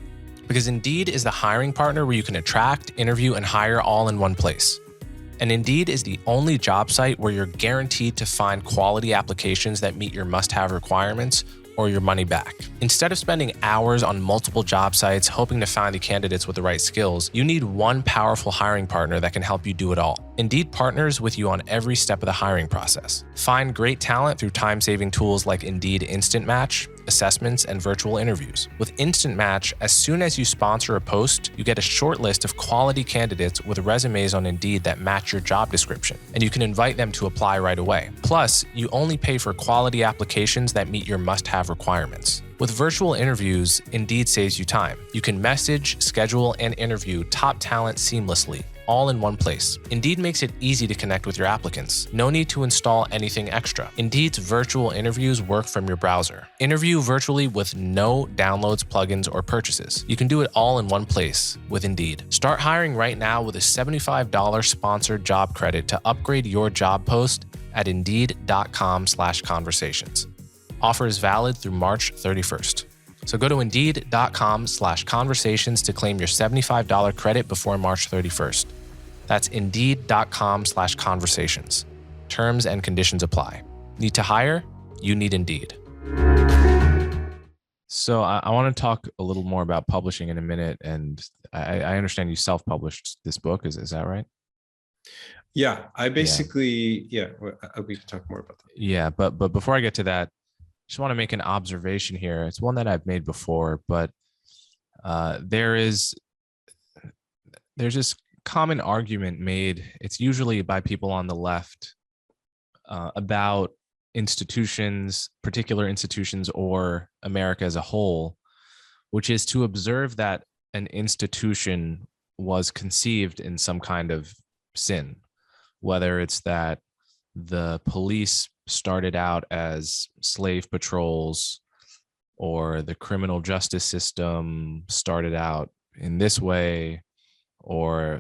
because Indeed is the hiring partner where you can attract, interview, and hire all in one place. And Indeed is the only job site where you're guaranteed to find quality applications that meet your must-have requirements or your money back. Instead of spending hours on multiple job sites hoping to find the candidates with the right skills, you need one powerful hiring partner that can help you do it all. Indeed partners with you on every step of the hiring process. Find great talent through time-saving tools like Indeed Instant Match, assessments, and virtual interviews. With Instant Match, as soon as you sponsor a post, you get a short list of quality candidates with resumes on Indeed that match your job description, and you can invite them to apply right away. Plus, you only pay for quality applications that meet your must-have requirements. With virtual interviews, Indeed saves you time. You can message, schedule, and interview top talent seamlessly, all in one place. Indeed makes it easy to connect with your applicants. No need to install anything extra. Indeed's virtual interviews work from your browser. Interview virtually with no downloads, plugins, or purchases. You can do it all in one place with Indeed. Start hiring right now with a $75 sponsored job credit to upgrade your job post at Indeed.com/conversations. Offer is valid through March 31st. So go to Indeed.com/conversations to claim your $75 credit before March 31st. That's Indeed.com/conversations. Terms and conditions apply. Need to hire? You need Indeed. So I want to talk a little more about publishing in a minute. And I understand you self-published this book. Is that right? Yeah, I basically, we can talk more about that. Yeah, but before I get to that, just want to make an observation here. It's one that I've made before, but there's this common argument made. It's usually by people on the left about institutions, particular institutions, or America as a whole, which is to observe that an institution was conceived in some kind of sin, whether it's that the police started out as slave patrols, or the criminal justice system started out in this way, or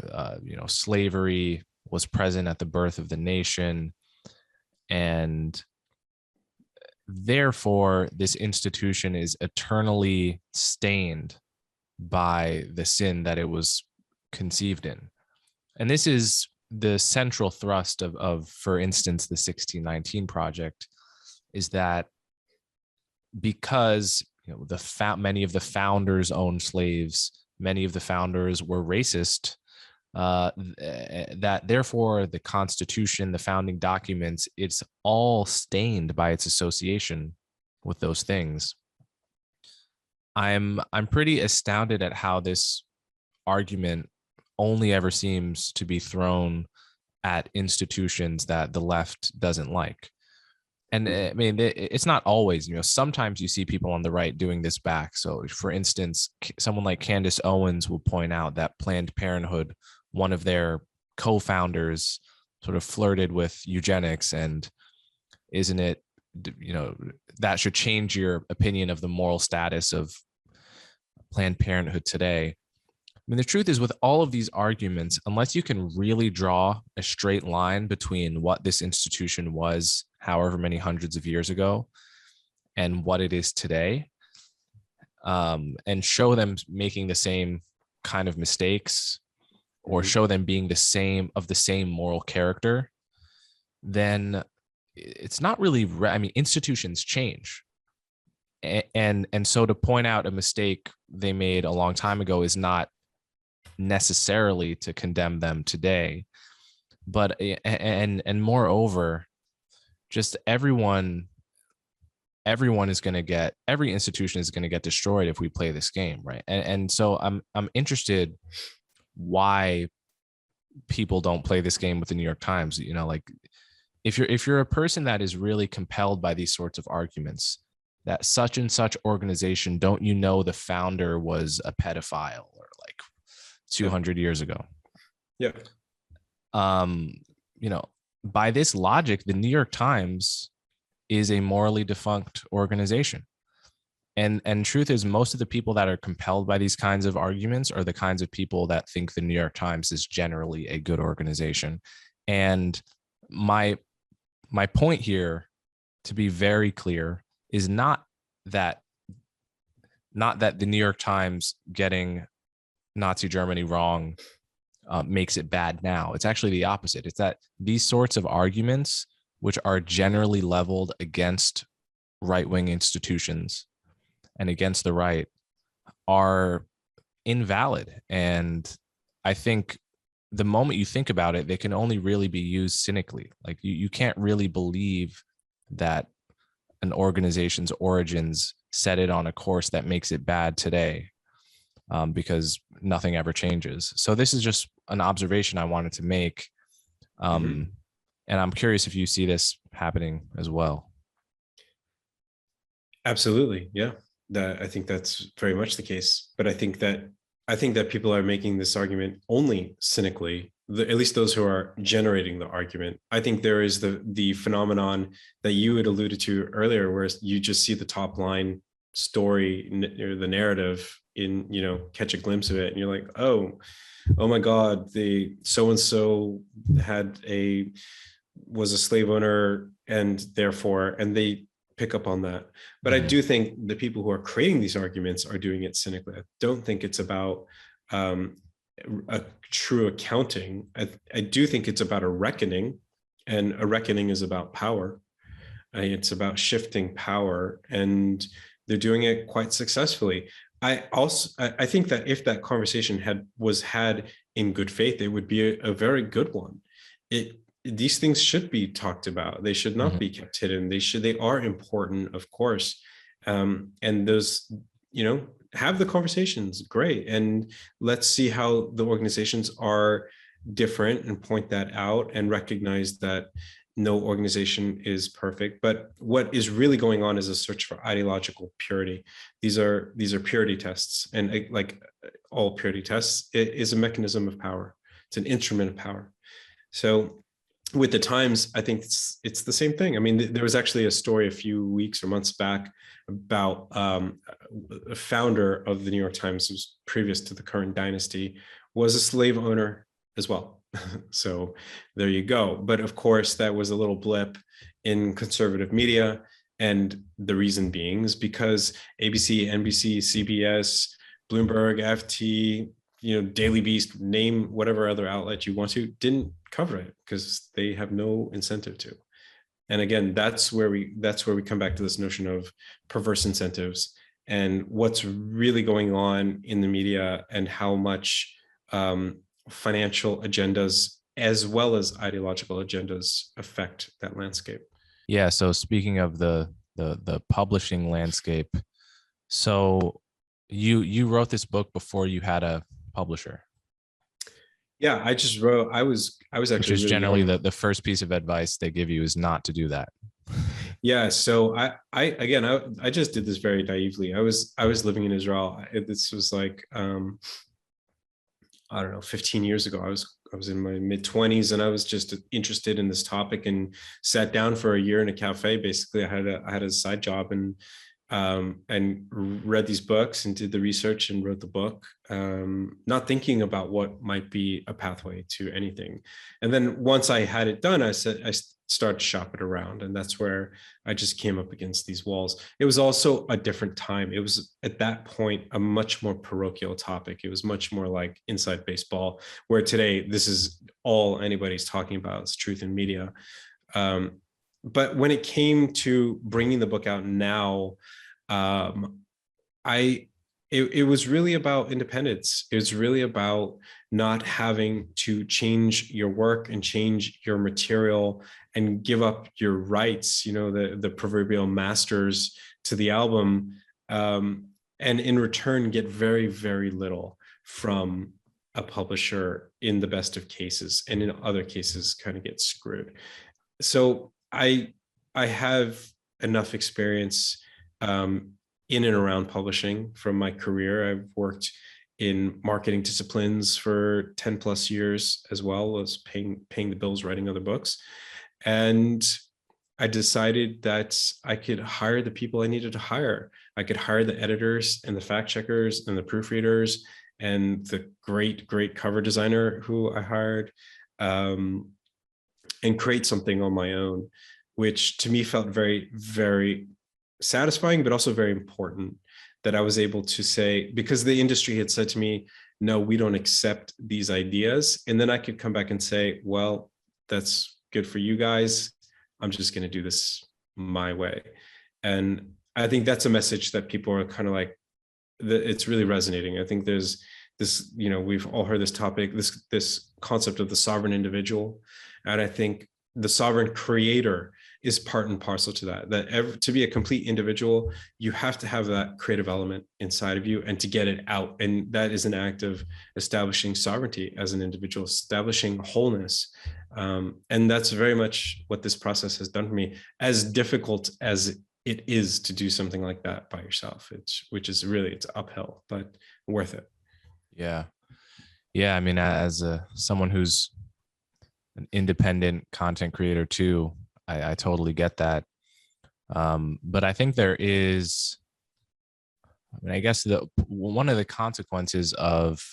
slavery was present at the birth of the nation, and therefore this institution is eternally stained by the sin that it was conceived in. And this is the central thrust of, for instance, the 1619 project, is that because many of the founders owned slaves, many of the founders were racist, that therefore the Constitution, the founding documents, it's all stained by its association with those things. I'm pretty astounded at how this argument only ever seems to be thrown at institutions that the left doesn't like. And I mean, it's not always, sometimes you see people on the right doing this back. So for instance, someone like Candace Owens will point out that Planned Parenthood, one of their co-founders, sort of flirted with eugenics, and isn't it, that should change your opinion of the moral status of Planned Parenthood today. I mean, the truth is, with all of these arguments, unless you can really draw a straight line between what this institution was however many hundreds of years ago and what it is today, and show them making the same kind of mistakes, or show them being the same moral character, then it's not really, I mean, institutions change. And so to point out a mistake they made a long time ago is not necessarily to condemn them today, but and moreover, just every institution is going to get destroyed if we play this game, right? And so I'm interested why people don't play this game with the New York Times. Like, if you're a person that is really compelled by these sorts of arguments, that such and such organization, don't you know the founder was a pedophile, or like 200 years ago? Yeah. By this logic, the New York Times is a morally defunct organization. And truth is, most of the people that are compelled by these kinds of arguments are the kinds of people that think the New York Times is generally a good organization. And my point here, to be very clear, is not that the New York Times getting Nazi Germany wrong makes it bad now. It's actually the opposite. It's that these sorts of arguments, which are generally leveled against right-wing institutions and against the right, are invalid. And I think the moment you think about it, they can only really be used cynically. Like, you can't really believe that an organization's origins set it on a course that makes it bad today, because nothing ever changes. So this is just an observation I wanted to make. And I'm curious if you see this happening as well. Absolutely. Yeah. I think that's very much the case. But I think that people are making this argument only cynically, at least those who are generating the argument. I think there is the phenomenon that you had alluded to earlier, where you just see the top line story or the narrative in, catch a glimpse of it, and you're like, oh my God, the so-and-so was a slave owner, and they pick up on that. But I do think the people who are creating these arguments are doing it cynically. I don't think it's about a true accounting. I do think it's about a reckoning, and a reckoning is about power. It's about shifting power, and they're doing it quite successfully. I think that if that conversation was had in good faith, it would be a very good one. These things should be talked about. They should not be kept hidden. They are important, of course. And those, have the conversations, great. And let's see how the organizations are different, and point that out, and recognize that no organization is perfect. But what is really going on is a search for ideological purity. These are purity tests, and like all purity tests, it is a mechanism of power. It's an instrument of power. So with the Times, I think it's the same thing. I mean, there was actually a story a few weeks or months back about a founder of the New York Times, who's previous to the current dynasty, was a slave owner as well. So there you go. But of course, that was a little blip in conservative media. And the reason being is because ABC, NBC, CBS, Bloomberg, FT, Daily Beast, name whatever other outlet you want to, didn't cover it because they have no incentive to. And again, that's where we come back to this notion of perverse incentives and what's really going on in the media, and how much financial agendas as well as ideological agendas affect that landscape. Yeah. So speaking of the publishing landscape, so you wrote this book before you had a publisher. Yeah, I just wrote. I was Which actually is really generally young. the first piece of advice they give you is not to do that. Yeah, so I again, I just did this very naively. I was living in Israel. This was like I don't know, 15 years ago. I was in my mid 20s, and I was just interested in this topic and sat down for a year in a cafe. Basically, I had a side job, and read these books and did the research and wrote the book, not thinking about what might be a pathway to anything. And then once I had it done, I started to shop it around, and that's where I just came up against these walls. It was also a different time. It was at that point a much more parochial topic. It was much more like inside baseball, where today this is all anybody's talking about is truth in media. Um, but when it came to bringing the book out now, um, I it was really about independence. It was really about not having to change your work and change your material and give up your rights, the proverbial masters to the album, and in return get very, very little from a publisher in the best of cases, and in other cases kind of get screwed. So I have enough experience, um, in and around publishing from my career. I've worked in marketing disciplines for 10 plus years, as well as paying the bills, writing other books. And I decided that I could hire the people I needed to hire. I could hire the editors and the fact checkers and the proofreaders and the great, great cover designer who I hired. Um, and create something on my own, which to me felt very, very satisfying, but also very important, that I was able to say, because the industry had said to me, no, we don't accept these ideas. And then I could come back and say, well, that's good for you guys. I'm just going to do this my way. And I think that's a message that people are kind of like, it's really resonating. I think there's this, we've all heard this topic, this concept of the sovereign individual. And I think the sovereign creator is part and parcel to that. To be a complete individual, you have to have that creative element inside of you, and to get it out. And that is an act of establishing sovereignty as an individual, establishing wholeness. And that's very much what this process has done for me, as difficult as it is to do something like that by yourself. It's uphill, but worth it. Yeah. Yeah. I mean, as someone who's an independent content creator too, I totally get that. But I think there is, I mean, I guess one of the consequences of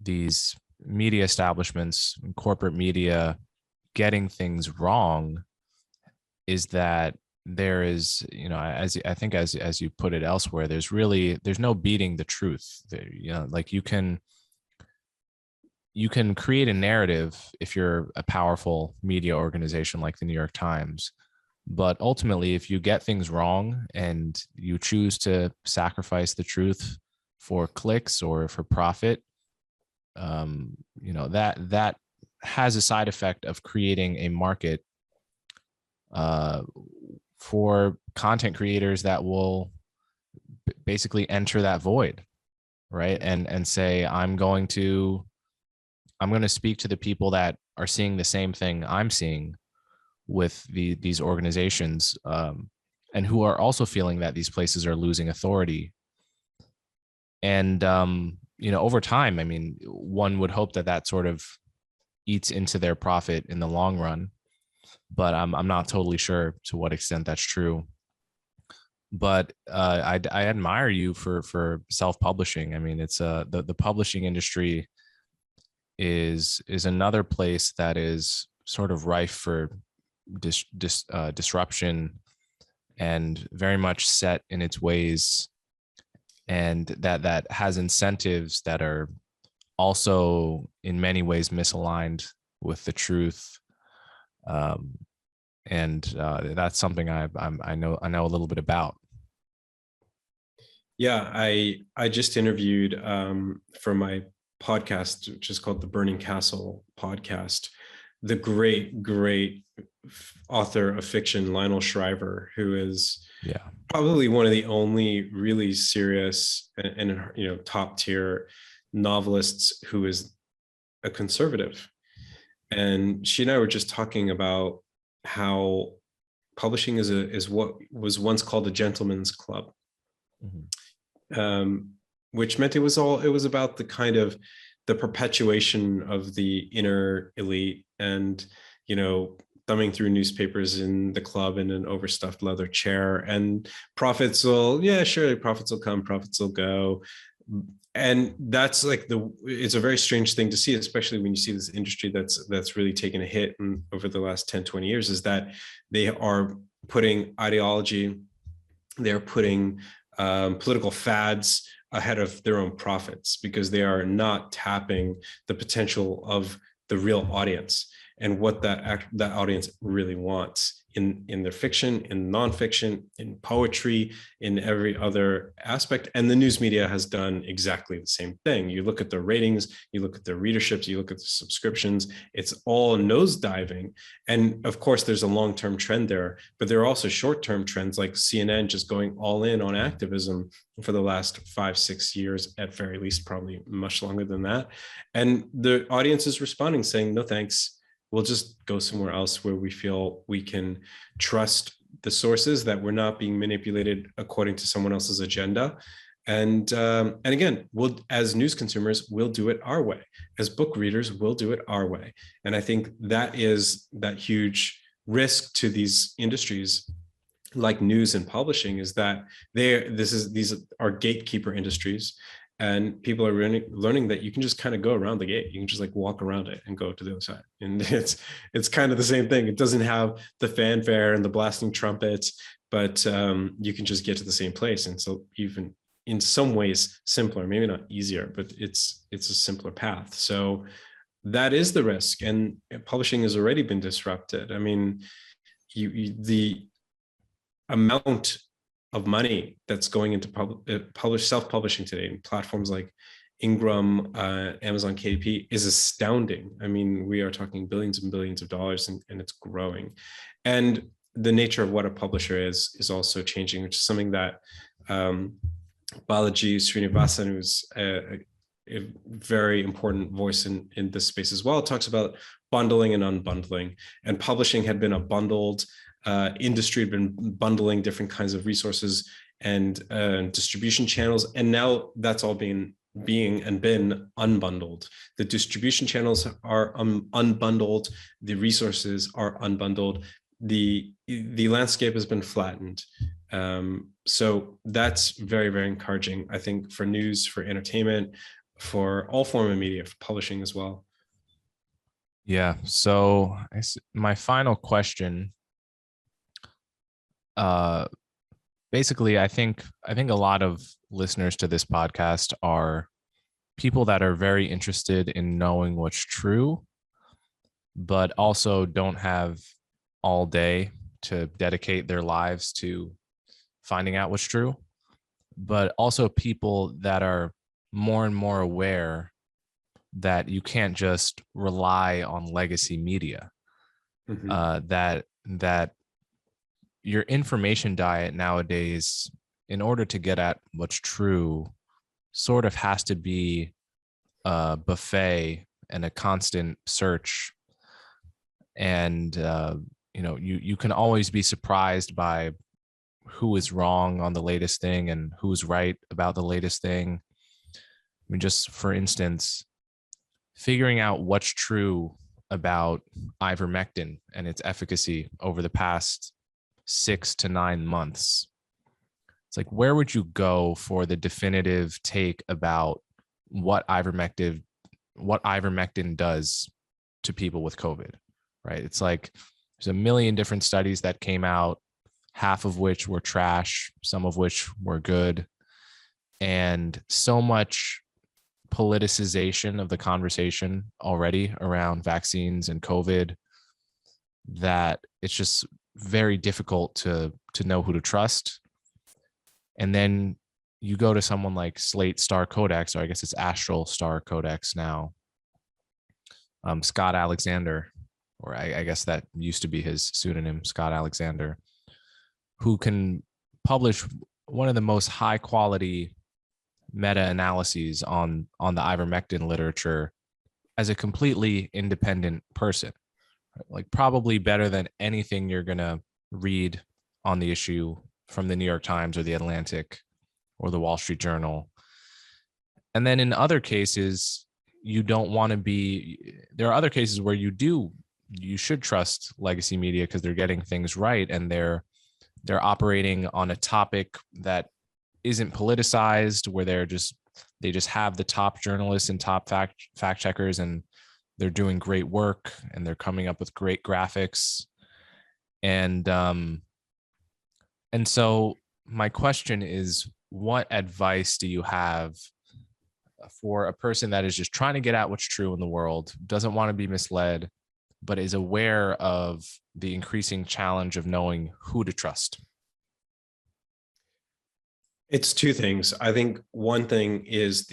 these media establishments, corporate media, getting things wrong is that there is, as I think, as you put it elsewhere, there's no beating the truth. Like you can create a narrative if you're a powerful media organization like the New York Times. But ultimately, if you get things wrong and you choose to sacrifice the truth for clicks or for profit, that has a side effect of creating a market uh, for content creators that will basically enter that void, right? And say, I'm going to speak to the people that are seeing the same thing I'm seeing with these organizations, and who are also feeling that these places are losing authority. And over time, I mean, one would hope that sort of eats into their profit in the long run, but I'm not totally sure to what extent that's true. But I admire you for self-publishing. I mean, it's the publishing industry is another place that is sort of rife for disruption, and very much set in its ways, and that has incentives that are also in many ways misaligned with the truth. Um, and that's something I know a little bit about. Yeah, I just interviewed, for my podcast, which is called the Burning Castle podcast, the great, great author of fiction, Lionel Shriver, who is Yeah. probably one of the only really serious and top tier novelists who is a conservative. And she and I were just talking about how publishing is what was once called a gentleman's club, which meant it was about the kind of the perpetuation of the inner elite, and thumbing through newspapers in the club in an overstuffed leather chair, and profits will come, profits will go. And that's like it's a very strange thing to see, especially when you see this industry that's really taken a hit over the last 10-20 years, is that they are putting ideology, they're putting political fads ahead of their own profits, because they are not tapping the potential of the real audience and what that audience really wants in their fiction, in nonfiction, in poetry, in every other aspect. And the news media has done exactly the same thing. You look at the ratings, you look at the readerships, you look at the subscriptions, it's all nosediving. And of course, there's a long-term trend there, but there are also short-term trends, like CNN just going all in on activism for the last 5-6 years, at very least, probably much longer than that. And the audience is responding, saying, no, thanks. We'll just go somewhere else where we feel we can trust the sources, that we're not being manipulated according to someone else's agenda. And again, as news consumers, we'll do it our way. As book readers, we'll do it our way. And I think that is that huge risk to these industries like news and publishing, is that these are gatekeeper industries. And people are learning that you can just kind of go around the gate. You can just like walk around it and go to the other side. And it's kind of the same thing. It doesn't have the fanfare and the blasting trumpets, but you can just get to the same place. And so even in some ways simpler, maybe not easier, but it's a simpler path. So that is the risk. And publishing has already been disrupted. I mean, the amount of money that's going into self-publishing today in platforms like Ingram, Amazon KDP is astounding. I mean, we are talking billions and billions of dollars, and it's growing. And the nature of what a publisher is also changing, which is something that Balaji Srinivasan, who's a very important voice in this space as well, talks about bundling and unbundling. And publishing had been a bundled industry, had been bundling different kinds of resources and distribution channels, and now that's all been unbundled. The distribution channels are unbundled, the resources are unbundled, the landscape has been flattened. So that's very, very encouraging, I think, for news, for entertainment, for all form of media, for publishing as well. Yeah. So my final question. Basically, I think a lot of listeners to this podcast are people that are very interested in knowing what's true, but also don't have all day to dedicate their lives to finding out what's true. But also people that are more and more aware that you can't just rely on legacy media. That your information diet nowadays, in order to get at what's true, sort of has to be a buffet and a constant search. And, you can always be surprised by who is wrong on the latest thing and who's right about the latest thing. I mean, just for instance, figuring out what's true about ivermectin and its efficacy over the past 6 to 9 months. It's like, where would you go for the definitive take about what ivermectin does to people with COVID, right? It's like there's a million different studies that came out, half of which were trash, some of which were good, and so much politicization of the conversation already around vaccines and COVID that it's just very difficult to know who to trust. And then you go to someone like Slate Star Codex, or I guess it's Astral Star Codex now, Scott Alexander, or I guess that used to be his pseudonym, Scott Alexander, who can publish one of the most high quality meta-analyses on the ivermectin literature as a completely independent person, like probably better than anything you're going to read on the issue from the New York Times or the Atlantic or the Wall Street Journal. And then in other cases, you don't want to be, there are other cases where you should trust legacy media because they're getting things right and they're operating on a topic that isn't politicized, where they just have the top journalists and top fact checkers, and they're doing great work and they're coming up with great graphics. And so my question is, what advice do you have for a person that is just trying to get at what's true in the world, doesn't want to be misled, but is aware of the increasing challenge of knowing who to trust? It's two things. I think one thing is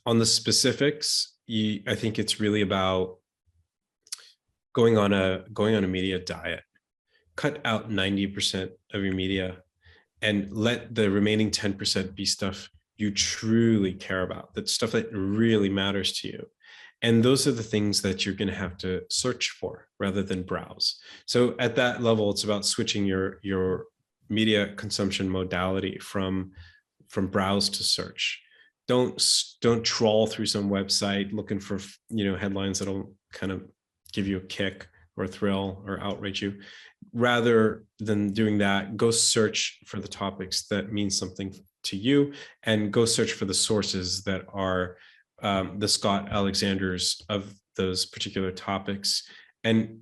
on the specifics, I think it's really about going on a media diet. Cut out 90% of your media and let the remaining 10% be stuff you truly care about, that stuff that really matters to you. And those are the things that you're going to have to search for rather than browse. So at that level, it's about switching your media consumption modality from browse to search. Don't trawl through some website looking for headlines that'll kind of give you a kick or a thrill or outrage you. Rather than doing that, go search for the topics that mean something to you, and go search for the sources that are the Scott Alexanders of those particular topics, and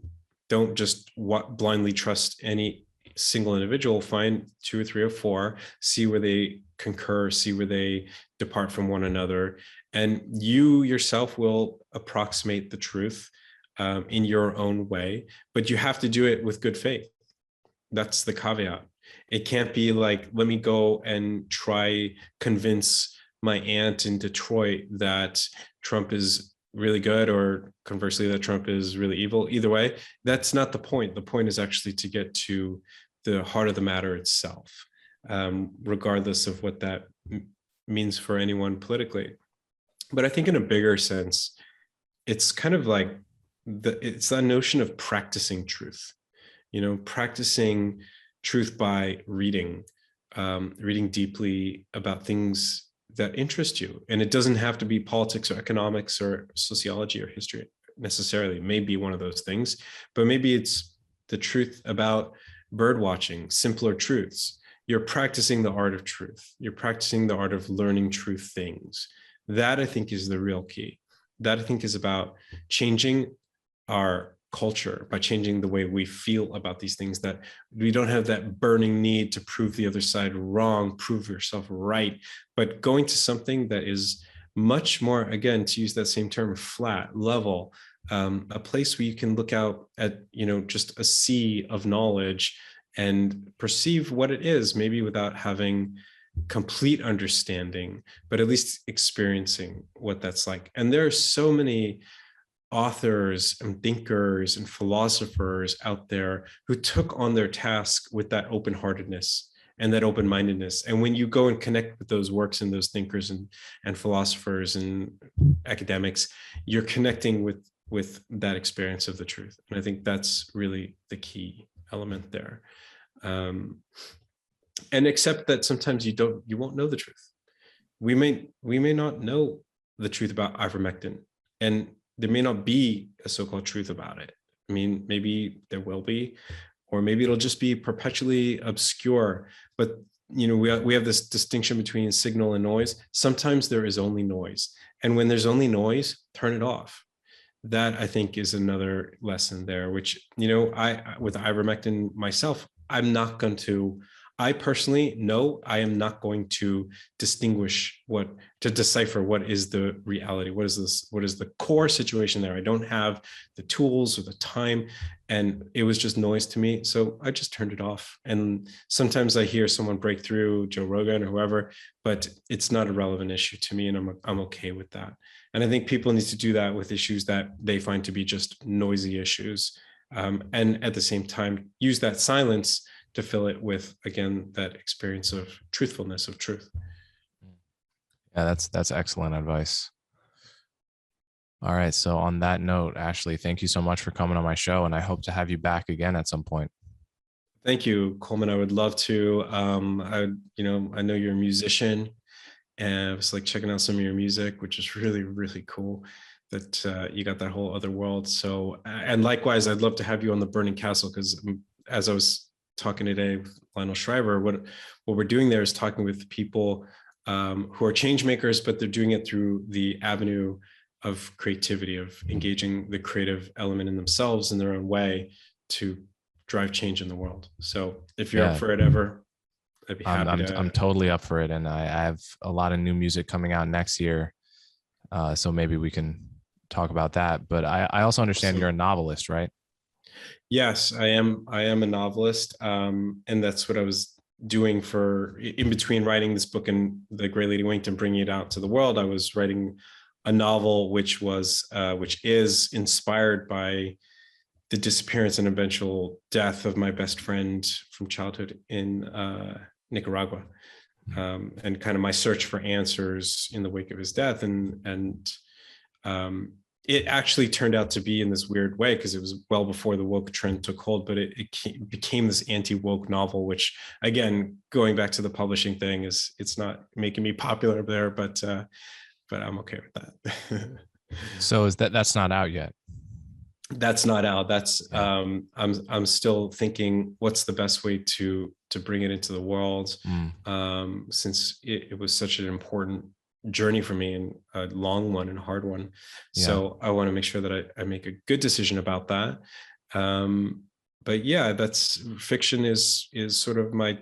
don't just blindly trust any single individual. Find 2 or 3 or 4, see where they concur, see where they depart from one another, and you yourself will approximate the truth in your own way, but you have to do it with good faith. That's the caveat. It can't be like, let me go and try convince my aunt in Detroit that Trump is really good, or conversely that Trump is really evil. Either way, that's not the point. The point is actually to get to the heart of the matter itself, regardless of what that means for anyone politically. But I think in a bigger sense, it's kind of like it's that notion of practicing truth, practicing truth by reading deeply about things that interest you. And it doesn't have to be politics or economics or sociology or history necessarily. It may be one of those things, but maybe it's the truth about bird watching, simpler truths. You're practicing the art of truth. You're practicing the art of learning true things. That, I think, is the real key. That, I think, is about changing our culture, by changing the way we feel about these things, that we don't have that burning need to prove the other side wrong, prove yourself right, but going to something that is much more, again, to use that same term, flat, level, a place where you can look out at, just a sea of knowledge and perceive what it is, maybe without having complete understanding, but at least experiencing what that's like. And there are so many authors and thinkers and philosophers out there who took on their task with that open-heartedness and that open-mindedness. And when you go and connect with those works and those thinkers and philosophers and academics, you're connecting with that experience of the truth. And I think that's really the key element there. And accept that sometimes you won't know the truth. We may not know the truth about ivermectin, and there may not be a so-called truth about it. I mean, maybe there will be, or maybe it'll just be perpetually obscure. But we have this distinction between signal and noise. Sometimes there is only noise, and when there's only noise, turn it off. That, I think, is another lesson there. Which I with ivermectin myself, I personally know I am not going to decipher what is the reality. What is the core situation there? I don't have the tools or the time, and it was just noise to me. So I just turned it off. And sometimes I hear someone break through, Joe Rogan or whoever, but it's not a relevant issue to me, and I'm okay with that. And I think people need to do that with issues that they find to be just noisy issues. And at the same time, use that silence to fill it with, again, that experience of truthfulness, of truth. Yeah, that's excellent advice. All right. So on that note, Ashley, thank you so much for coming on my show, and I hope to have you back again at some point. Thank you, Coleman. I would love to. I know you're a musician, and I was like checking out some of your music, which is really, really cool that you got that whole other world. So, and likewise, I'd love to have you on the Burning Castle, because as I was talking today with Lionel Shriver, what we're doing there is talking with people who are change makers, but they're doing it through the avenue of creativity, of engaging the creative element in themselves in their own way to drive change in the world. So if you're up for it ever, I'd be happy I'm totally up for it. And I have a lot of new music coming out next year. So maybe we can talk about that. But I also understand you're a novelist, right? Yes, I am. I am a novelist. And that's what I was doing in between writing this book and The Gray Lady Winked and bringing it out to the world. I was writing a novel which is inspired by the disappearance and eventual death of my best friend from childhood in Nicaragua, and kind of my search for answers in the wake of his death. And it actually turned out to be in this weird way, because it was well before the woke trend took hold, but it became this anti-woke novel, which, again, going back to the publishing thing, it's not making me popular there, but I'm okay with that. So that's not out yet? That's not out. That's I'm still thinking, what's the best way to bring it into the world, since it was such an important journey for me, and a long one and hard one. So I want to make sure that I make a good decision about that. But yeah, that's fiction is sort of my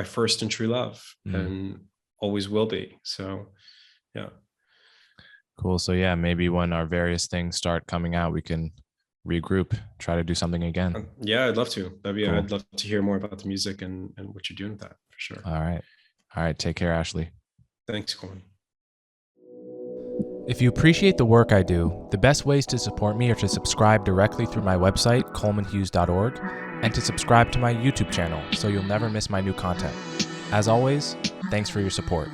first and true love, and always will be. So yeah. Cool. So yeah, maybe when our various things start coming out, we can regroup, try to do something again. Yeah, I'd love to. Cool. I'd love to hear more about the music and what you're doing with that, for sure. All right. Take care, Ashley. Thanks, Coleman. If you appreciate the work I do, the best ways to support me are to subscribe directly through my website, colemanhughes.org, and to subscribe to my YouTube channel so you'll never miss my new content. As always, thanks for your support.